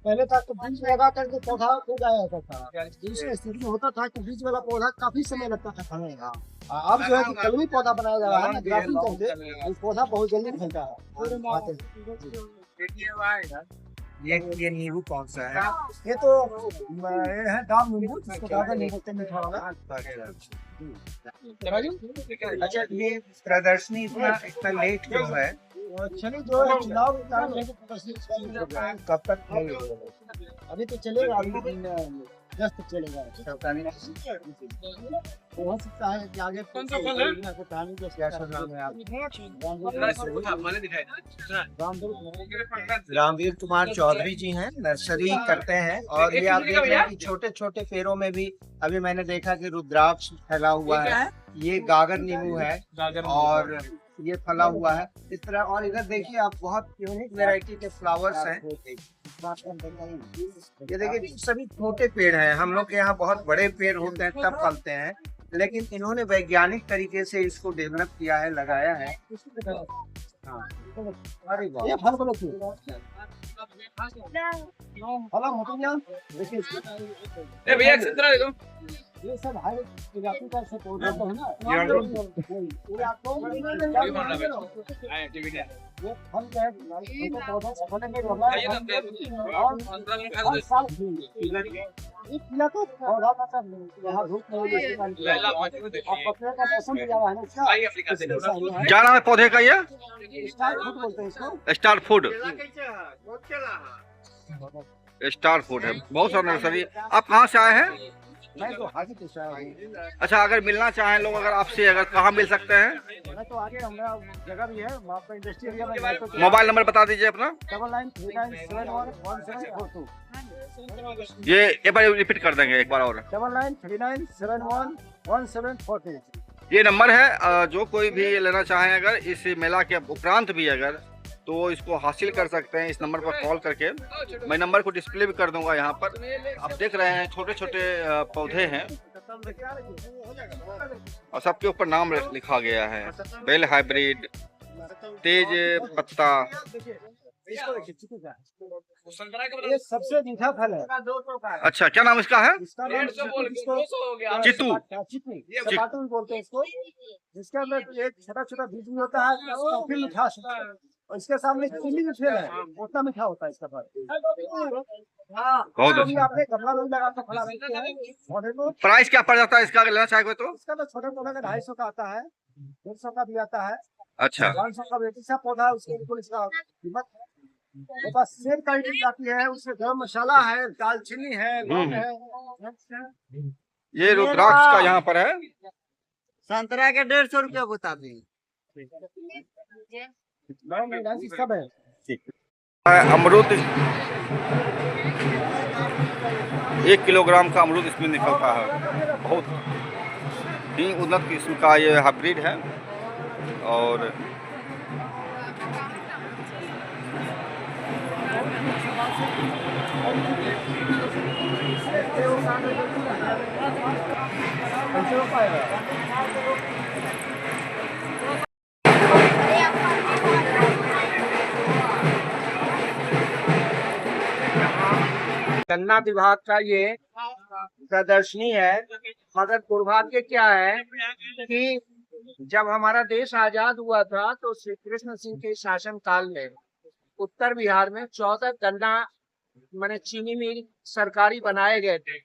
पहले तक तो बीज लगा करके पौधा हो जाया करता था। दूसरी स्थिति होता था कि बीज वाला पौधा काफी समय लगता था फलने का। अब जो है कि कलमी पौधा बनाया जा रहा है ना, ग्राफ्टिंग करके पौधा बहुत जल्दी फैलता है।
ये नींबू कौन सा है?
ये तो ये है दाम नींबू, जिसको ज्यादा नहीं बोलते मीठा वाला।
अच्छा, ये प्रदर्शनी इतना लेट क्यों है?
चलिए जो है चुनाव कब तक अभी तो चलेगा, अभी 10 तक चलेगा। हो सकता है कि आगे
रामवीर कुमार चौधरी जी हैं, नर्सरी करते हैं। और ये आप देख रहे हैं कि छोटे छोटे पेड़ों में भी अभी मैंने देखा कि रुद्राक्ष फैला हुआ है। ये गागर नींबू है और ये फला हुआ है इस तरह। और इधर देखिए आप, बहुत यूनिक वैरायटी के फ्लावर्स हैं। ये देखिए सभी छोटे पेड़ हैं। हम लोग के यहाँ बहुत बड़े पेड़ होते हैं तब फलते हैं, लेकिन इन्होंने वैज्ञानिक तरीके से इसको डेवलप किया है, लगाया है। हाँ, अरे वाह,
ये फल को देखिए
भैया संतरा दे दो।
ये सब हाई इलाके का से पौधा है ना, ये फल का पौधा फलने के बाद और साल ये पीला तो पौधा का सब यहाँ धूप में पकने का मौसम भी आया है ना।
क्या नाम है पौधे का? ये
स्टार फूड बोलते हैं इसको।
स्टार फूड, स्टार फूड है। बहुत सारा नर्सरी। आप कहाँ से आए हैं?
मैं तो हाजी से आया हूँ।
अच्छा, अगर मिलना चाहें लोग अगर आपसे, अगर कहाँ मिल सकते हैं?
मैं तो आगे हमारा जगह भी है वहाँ पर, इंडस्ट्री एरिया में।
मोबाइल नंबर बता दीजिए अपना।
9939711742।
ये एक बार रिपीट कर देंगे एक बार और।
9939711742।
ये नंबर है। जो कोई भी लेना चाहें अगर इस मेला के उपरांत भी अगर, तो इसको हासिल कर सकते हैं इस नंबर पर कॉल करके। मैं नंबर को डिस्प्ले भी कर दूंगा यहाँ पर। आप देख रहे हैं छोटे छोटे पौधे हैं और सबके ऊपर नाम लिखा गया है। बेल हाइब्रिड, तेज पत्ता।
ये सबसे मीठा फल है।
अच्छा, क्या नाम इसका है?
इसका नाम
चित्तू।
चित्तू बोलते हैं इसको। जिसके अंदर एक छोटा छोटा बीज भी होता है, काफी मीठा होता है। और इसके सामने चीनी भी फेल है, उतना मीठा होता है इसका फल।
बहुत अच्छा।
आपने गमला में लगा के फला रखते हैं पौधे को।
प्राइस क्या पड़ जाता है इसका अगर लेना चाहे तो?
इसका तो छोटे पौधे का 250 का आता है, 150 का भी आता है।
अच्छा,
500 का बेटी पौधा है, उसके बिल्कुल इसका कीमत है। बस सेल क्वालिटी आती है, उसमें गरम मसाला है, दालचीनी है, लौंग है।
ये रुद्राक्ष का यहाँ पर है।
संतरा के 150 रुपया बता दें। सब है।
अमरूद, 1 किलोग्राम का अमरूद इसमें निकलता है। बहुत ही उन्नत किस्म का ये हाइब्रिड है। और
गन्ना विभाग का ये प्रदर्शनी है, मगर दुर्भाग्य क्या है कि जब हमारा देश आजाद हुआ था तो श्री कृष्ण सिंह के शासन काल में उत्तर बिहार में 14 गन्ना माने चीनी मिल सरकारी बनाए गए थे।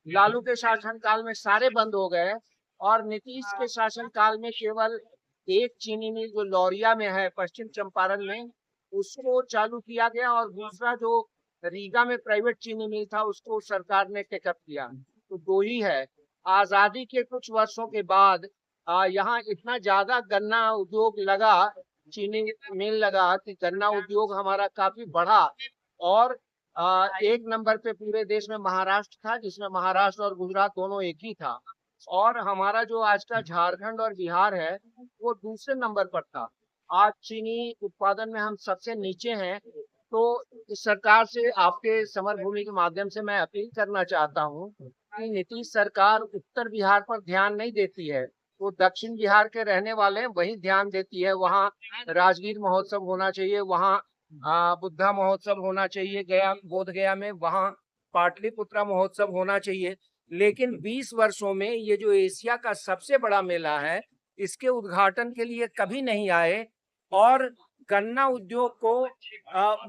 लालू के शासन काल में सारे बंद हो गए और नीतीश के शासन काल में केवल एक चीनी मिल जो लौरिया में है पश्चिम चंपारण में उसको चालू किया गया और दूसरा जो रीगा में प्राइवेट चीनी मिल था उसको सरकार ने टेकअप किया। तो दो ही है। आजादी के कुछ वर्षों के बाद यहाँ इतना ज्यादा गन्ना उद्योग लगा, चीनी मिल लगा कि गन्ना उद्योग हमारा काफी बढ़ा और एक नंबर पे पूरे देश में महाराष्ट्र था, जिसमें महाराष्ट्र और गुजरात दोनों एक ही था और हमारा जो आज का झारखंड और बिहार है वो दूसरे नंबर पर था। आज चीनी उत्पादन में हम सबसे नीचे हैं। तो इस सरकार से आपके समर भूमि के माध्यम से मैं अपील करना चाहता हूँ कि नीतीश सरकार उत्तर बिहार पर ध्यान नहीं देती है, वो दक्षिण बिहार के रहने वाले हैं वही ध्यान देती है। वहाँ राजगीर महोत्सव होना चाहिए, वहाँ बुद्धा महोत्सव होना चाहिए गया बोध गया में, वहाँ पाटलिपुत्रा महोत्सव होना चाहिए। लेकिन 20 वर्षों में ये जो एशिया का सबसे बड़ा मेला है इसके उद्घाटन के लिए कभी नहीं आए और गन्ना उद्योग को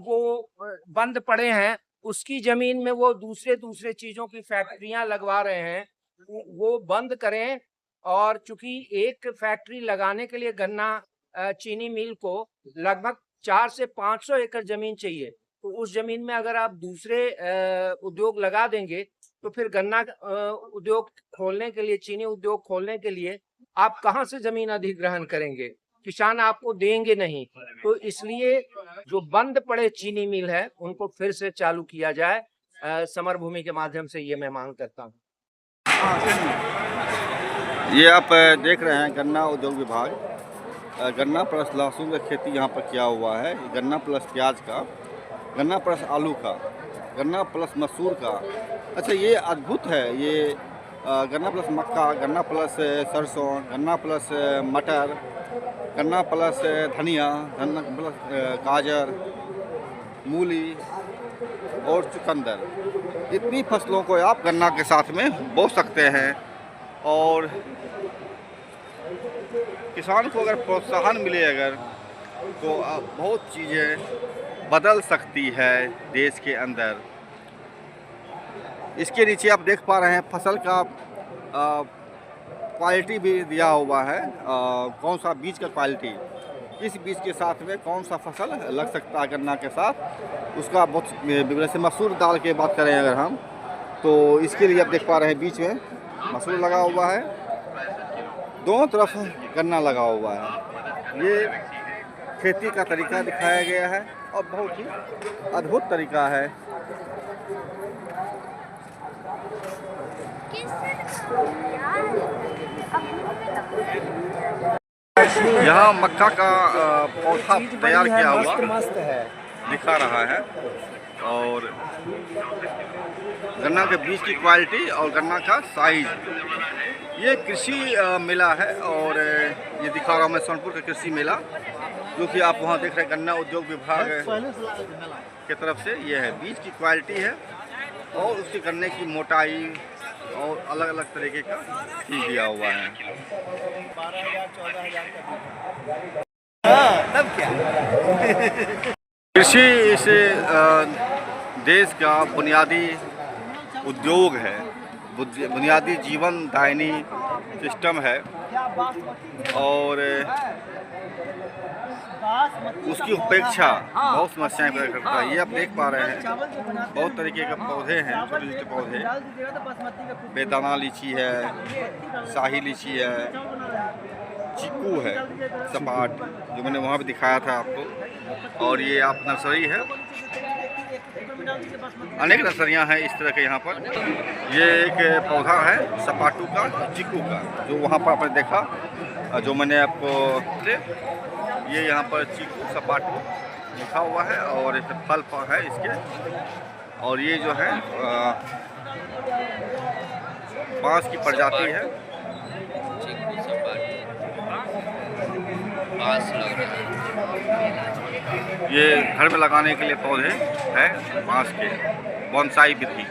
वो बंद पड़े हैं। उसकी जमीन में वो दूसरे चीजों की फैक्ट्रियां लगवा रहे हैं, वो बंद करें। और चूंकि एक फैक्ट्री लगाने के लिए गन्ना चीनी मिल को लगभग 400 से 500 एकड़ जमीन चाहिए, तो उस जमीन में अगर आप दूसरे उद्योग लगा देंगे तो फिर गन्ना उद्योग खोलने के लिए, चीनी उद्योग खोलने के लिए आप कहाँ से जमीन अधिग्रहण करेंगे? किसान आपको देंगे नहीं। तो इसलिए जो बंद पड़े चीनी मिल है उनको फिर से चालू किया जाए। समर भूमि के माध्यम से ये मैं मांग करता हूँ।
ये आप देख रहे हैं गन्ना उद्योग विभाग, गन्ना प्लस लहसुन का खेती यहाँ पर किया हुआ है, गन्ना प्लस प्याज का, गन्ना प्लस आलू का, गन्ना प्लस मसूर का। अच्छा, ये अद्भुत है। ये गन्ना प्लस मक्का, गन्ना प्लस सरसों, गन्ना प्लस मटर, गन्ना प्लस धनिया, गन्ना प्लस गाजर, मूली और चुकंदर। इतनी फसलों को आप गन्ना के साथ में बो सकते हैं और किसान को अगर प्रोत्साहन मिले अगर तो बहुत चीज़ें बदल सकती है देश के अंदर। इसके नीचे आप देख पा रहे हैं फसल का क्वालिटी भी दिया हुआ है, कौन सा बीज का क्वालिटी, इस बीज के साथ में कौन सा फसल लग सकता है गन्ना के साथ उसका बहुत। जैसे मसूर दाल की बात करें अगर हम, तो इसके लिए आप देख पा रहे हैं बीच में मसूर लगा हुआ है, दोनों तरफ गन्ना लगा हुआ है। ये खेती का तरीका दिखाया गया है और बहुत ही अद्भुत तरीका है। यहाँ मक्का का पौधा तैयार किया हुआ दिखा रहा है और गन्ना के बीज की क्वालिटी और गन्ना का साइज। ये कृषि मेला है और ये दिखा रहा हूँ मैं सोनपुर का कृषि मेला, जो कि आप वहाँ देख रहे हैं गन्ना उद्योग विभाग की तरफ से। ये है बीज की क्वालिटी है और उसके गन्ने की मोटाई और अलग अलग तरीके का चीज दिया हुआ है।
12,000-14,000 का तब क्या
कृषि इस देश का बुनियादी उद्योग है, बुनियादी जीवन दायनी सिस्टम है और उसकी उपेक्षा बहुत समस्याएं पैदा करता है। ये आप देख पा रहे हैं बहुत तरीके के पौधे हैं, छोटे छोटे पौधे, बेदाना लीची है, शाही लीची है, चीकू है सपाट, जो मैंने वहाँ भी दिखाया था आपको। और ये आप नर्सरी है, अनेक नर्सरियाँ हैं इस तरह के यहाँ पर। ये एक पौधा है सपाटू का, चीकू का, जो वहाँ पर आपने देखा, जो मैंने आपको ये यहाँ पर चीकू सपाटू लिखा हुआ है और फल है इसके। और ये जो है बांस की प्रजाति है। ये घर में लगाने के लिए पौधे हैं बांस के, बोनसाई विधि।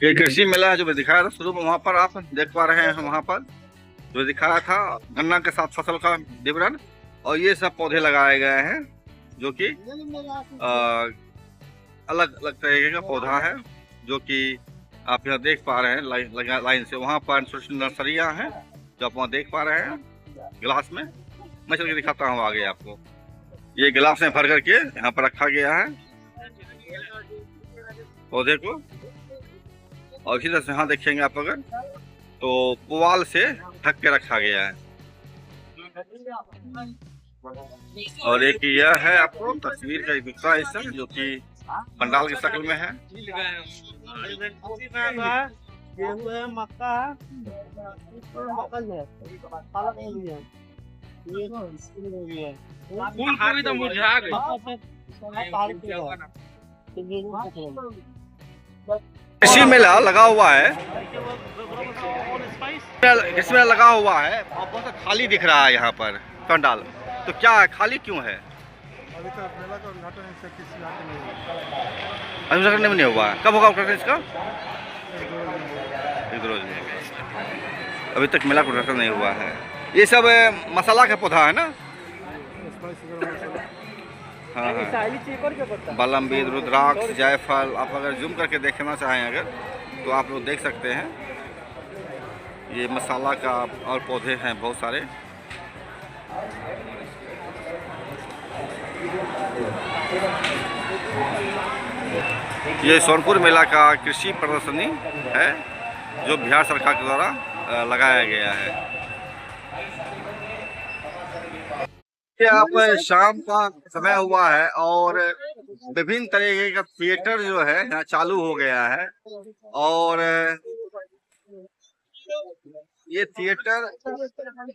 ये कृषि मेला जो मैं दिखाया था शुरू में, वहाँ पर आप देख पा रहे हैं, वहाँ पर जो दिखाया था गन्ना के साथ फसल का विवरण, और ये सब पौधे लगाए गए हैं जो कि अलग अलग तरीके का पौधा है, जो कि आप यहाँ देख पा रहे हैं लाइन से। वहाँ पर नर्सरियाँ हैं जो आप वहाँ देख पा रहे हैं गिलास में। मैं चल के दिखाता हूँ आगे आपको। ये गिलास में भर करके यहाँ पर रखा गया है पौधे को, और इसी तरह से यहाँ देखेंगे आप अगर तो पुआल से ढक के रखा गया है। और एक यह है आपको तस्वीर का एक दूसरा हिस्सा जो कि पंडाल की शक्ल में है।
गेहूं है, मक्का है, मकई है, पालक भी है,
फूल तो मुरझा गई।
कृषि मेला लगा हुआ है, कृषि मेला लगा हुआ है और बहुत खाली दिख रहा है यहाँ पर पंडाल। तो क्या है, खाली क्यों है?
अभी तक मेला का उद्घाटन इससे किसी हाथ नहीं हुआ।
अभी उद्घाटन नहीं हुआ है। कब होगा उद्घाटन इसका? एक दो रोज में। अभी तक मेला का उद्घाटन नहीं हुआ है। ये सब मसाला का पौधा है ना? हाँ हाँ, बलम्बीद, रुद्राक्ष, जायफल। आप अगर जूम करके देखना चाहें अगर तो आप लोग देख सकते हैं। ये मसाला का और पौधे हैं बहुत सारे। ये सोनपुर मेला का कृषि प्रदर्शनी है जो बिहार सरकार के द्वारा लगाया गया है। आप शाम का समय हुआ है और विभिन्न तरीके का थिएटर जो है यहाँ चालू हो गया है। और ये थिएटर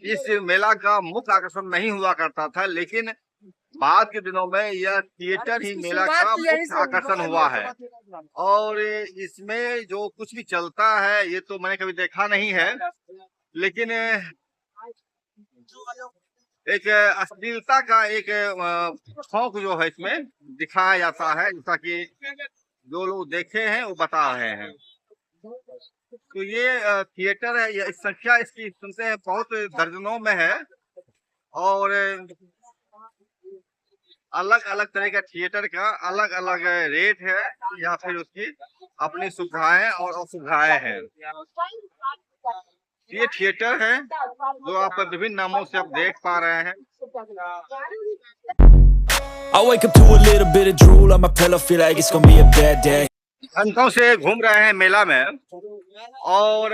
इस मेला का मुख्य आकर्षण नहीं हुआ करता था, लेकिन बाद के दिनों में यह थिएटर ही मेला का मुख्य आकर्षण हुआ है। और इसमें जो कुछ भी चलता है ये तो मैंने कभी देखा नहीं है, लेकिन एक अश्लीलता का एक शौक जो है इसमें दिखाया जाता है, जैसा कि जो लोग देखे हैं वो बता रहे हैं। तो ये थिएटर है, ये संख्या इसकी सुनते हैं बहुत दर्जनों में है। और अलग अलग तरह का थिएटर का अलग अलग रेट है या फिर उसकी अपनी सुविधाएं और असुविधाएं हैं। ये थिएटर है जो आप विभिन्न नामों से आप देख पा रहे हैं।
I wake up to a little bit of drool on my pillow, feel like it's gonna be a bad day.
घंटों से घूम रहे हैं मेला में, और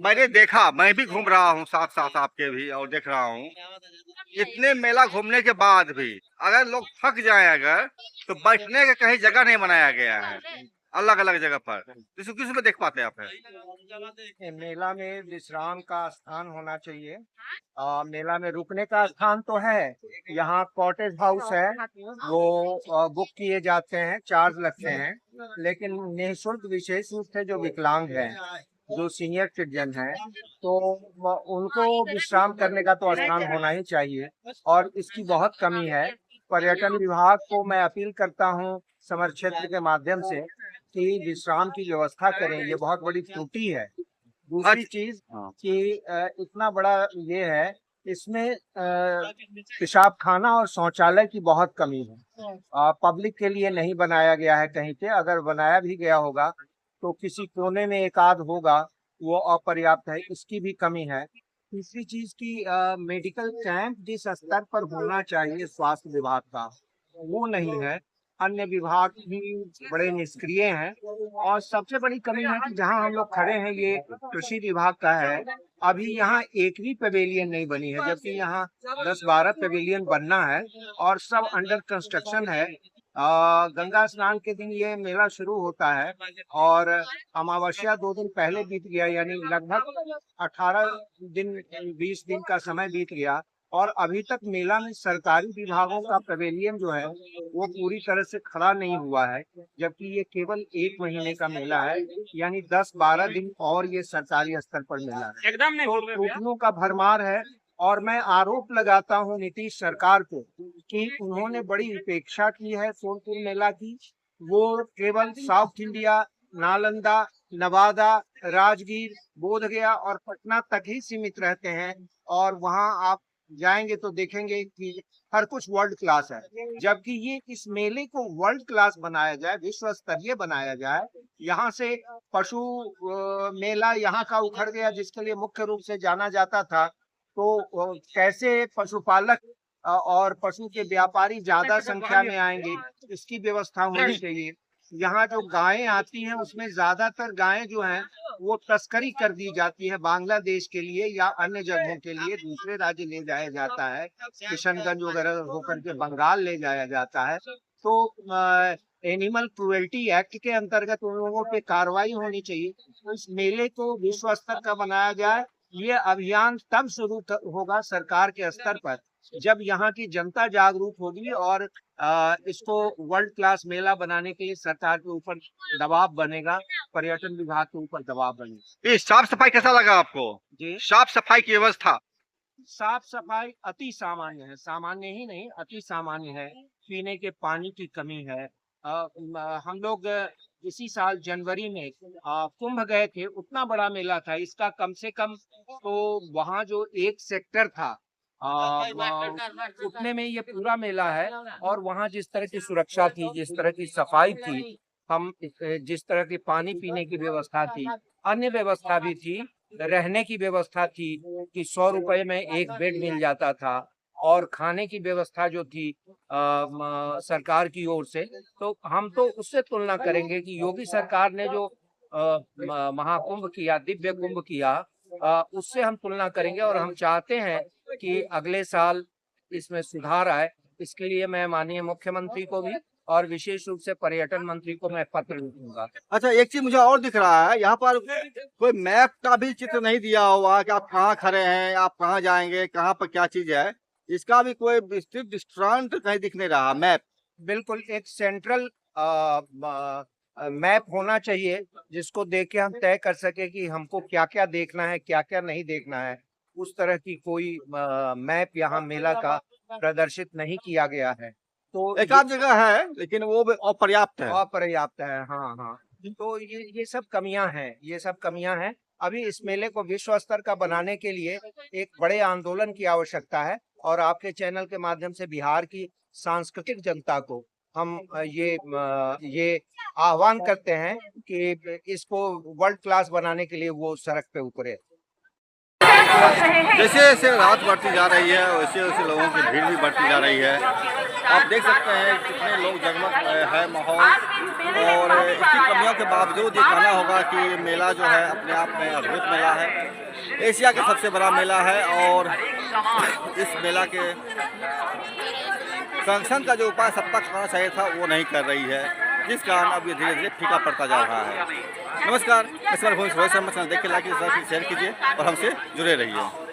मैंने देखा, मैं भी घूम रहा हूँ साथ साथ आपके भी, और देख रहा हूँ इतने मेला घूमने के बाद भी अगर लोग थक जाएं अगर तो बैठने का कहीं जगह नहीं बनाया गया है अलग अलग जगह पर। इसको किस में देख पाते हैं आप?
मेला में विश्राम का स्थान होना चाहिए। मेला में रुकने का स्थान तो है, यहाँ कॉटेज हाउस है, वो बुक किए जाते हैं, चार्ज लगते हैं, लेकिन निःशुल्क विशेष रूप से जो विकलांग हैं, जो सीनियर सिटीजन हैं, तो उनको विश्राम करने का तो स्थान होना ही चाहिए, और इसकी बहुत कमी है। पर्यटन विभाग को मैं अपील करता हूँ समर क्षेत्र के माध्यम से कि विश्राम की व्यवस्था करें, ये बहुत बड़ी त्रुटि है। दूसरी चीज कि इतना बड़ा ये है, इसमें पेशाब खाना और शौचालय की बहुत कमी है। पब्लिक के लिए नहीं बनाया गया है कहीं पे, अगर बनाया भी गया होगा तो किसी कोने में एक आध होगा, वो अपर्याप्त है, इसकी भी कमी है। तीसरी चीज की मेडिकल कैंप जिस स्तर पर होना चाहिए स्वास्थ्य विभाग का, वो नहीं है। अन्य विभाग भी बड़े निष्क्रिय हैं, और सबसे बड़ी कमी है कि जहां हम लोग खड़े हैं ये कृषि विभाग का है, अभी यहाँ एक भी पवेलियन नहीं बनी है, जबकि यहाँ 10-12 पवेलियन बनना है और सब अंडर कंस्ट्रक्शन है। गंगा स्नान के दिन ये मेला शुरू होता है और अमावस्या 2 दिन पहले बीत गया, यानी लगभग 18 दिन 20 दिन का समय बीत गया, और अभी तक मेला में सरकारी विभागों का पवेलियन जो है वो पूरी तरह से खड़ा नहीं हुआ है, जबकि ये केवल 1 महीने का मेला है, यानी 10-12 दिन और ये सरकारी स्तर पर मेला है।
एकदम नहीं
तो त्रुटियों का भरमार है, और मैं आरोप लगाता हूं नीतीश सरकार को कि उन्होंने बड़ी उपेक्षा की है सोनपुर मेला की। वो केवल साउथ इंडिया, नालंदा नवादा, राजगीर, बोधगया और पटना तक ही सीमित रहते हैं। और वहाँ आप जाएंगे तो देखेंगे कि हर कुछ वर्ल्ड क्लास है। जबकि ये इस मेले को वर्ल्ड क्लास बनाया जाए, विश्व स्तरीय बनाया जाए, यहाँ से पशु मेला यहाँ का उखड़ गया जिसके लिए मुख्य रूप से जाना जाता था, तो कैसे पशुपालक और पशु के व्यापारी ज्यादा संख्या में आएंगे, इसकी व्यवस्था होनी चाहिए। यहाँ जो गायें आती हैं उसमें ज्यादातर गायें जो हैं वो तस्करी कर दी जाती है, बांग्लादेश के लिए या अन्य जगहों के लिए दूसरे राज्य ले जाया जाता है, किशनगंज वगैरह होकर के बंगाल ले जाया जाता है। तो एनिमल क्रुएल्टी एक्ट के अंतर्गत उन लोगों पे कार्रवाई होनी चाहिए। तो इस मेले को विश्व स्तर का बनाया जाए। ये अभियान तब शुरू होगा सरकार के स्तर पर जब यहाँ की जनता जागरूक होगी और इसको वर्ल्ड क्लास मेला बनाने के लिए सरकार के ऊपर दबाव बनेगा, पर्यटन विभाग के ऊपर दबाव बनेगा।
ये साफ सफाई कैसा लगा आपको?
जी,
साफ सफाई की व्यवस्था?
साफ सफाई अति सामान्य है, सामान्य ही नहीं अति सामान्य है। पीने के पानी की कमी है। हम लोग इसी साल जनवरी में कुंभ गए थे, उतना बड़ा मेला था, इसका कम से कम तो वहाँ जो एक सेक्टर था उतने में ये पूरा मेला है। और वहाँ जिस तरह की सुरक्षा थी, जिस तरह की सफाई थी, हम जिस तरह की पानी पीने की व्यवस्था थी, अन्य व्यवस्था भी थी, रहने की व्यवस्था थी कि 100 रुपए में एक बेड मिल जाता था, और खाने की व्यवस्था जो थी सरकार की ओर से, तो हम तो उससे तुलना करेंगे कि योगी सरकार ने जो महाकुंभ किया, दिव्य कुंभ किया, उससे हम तुलना करेंगे। और हम चाहते हैं कि अगले साल इसमें सुधार आए। इसके लिए मैं माननीय मुख्यमंत्री को भी और विशेष रूप से पर्यटन मंत्री को मैं पत्र लिखूंगा।
अच्छा, एक चीज मुझे और दिख रहा है, यहाँ पर कोई मैप का भी चित्र नहीं दिया हुआ कि आप कहाँ खड़े हैं, आप कहाँ जाएंगे, कहाँ पर क्या चीज है, इसका भी कोई विस्तृत दृष्टांत कहीं दिख नहीं रहा। मैप
बिल्कुल एक सेंट्रल मैप होना चाहिए जिसको देख के हम तय कर सके कि हमको क्या क्या देखना है, क्या क्या नहीं देखना है। उस तरह की कोई मैप यहाँ मेला का प्रदर्शित नहीं किया गया है। तो
एक आध जगह है लेकिन वो भी अपर्याप्त है।
अपर्याप्त है, हाँ हाँ। तो ये सब कमियां हैं, ये सब कमियां हैं। अभी इस मेले को विश्व स्तर का बनाने के लिए एक बड़े आंदोलन की आवश्यकता है। और आपके चैनल के माध्यम से बिहार की सांस्कृतिक जनता को हम ये आह्वान करते हैं कि इसको वर्ल्ड क्लास बनाने के लिए वो सड़क पे उतरे।
जैसे जैसे रात बढ़ती जा रही है वैसे वैसे लोगों की भीड़ भी बढ़ती जा रही है। आप देख सकते हैं कितने लोग जगमग है माहौल, और इसकी कमियों के बावजूद ये कहना होगा कि ये मेला जो है अपने आप में अद्भुत मेला है, एशिया का सबसे बड़ा मेला है। और इस मेला के संरक्षण का जो उपाय सत्ता करना चाहिए था वो नहीं कर रही है, जिस कारण अब ये धीरे धीरे फीका पड़ता जा रहा है। नमस्कार, मैं रोहित शर्मा, चैनल देख के लाइक शेयर कीजिए और हमसे जुड़े रहिए।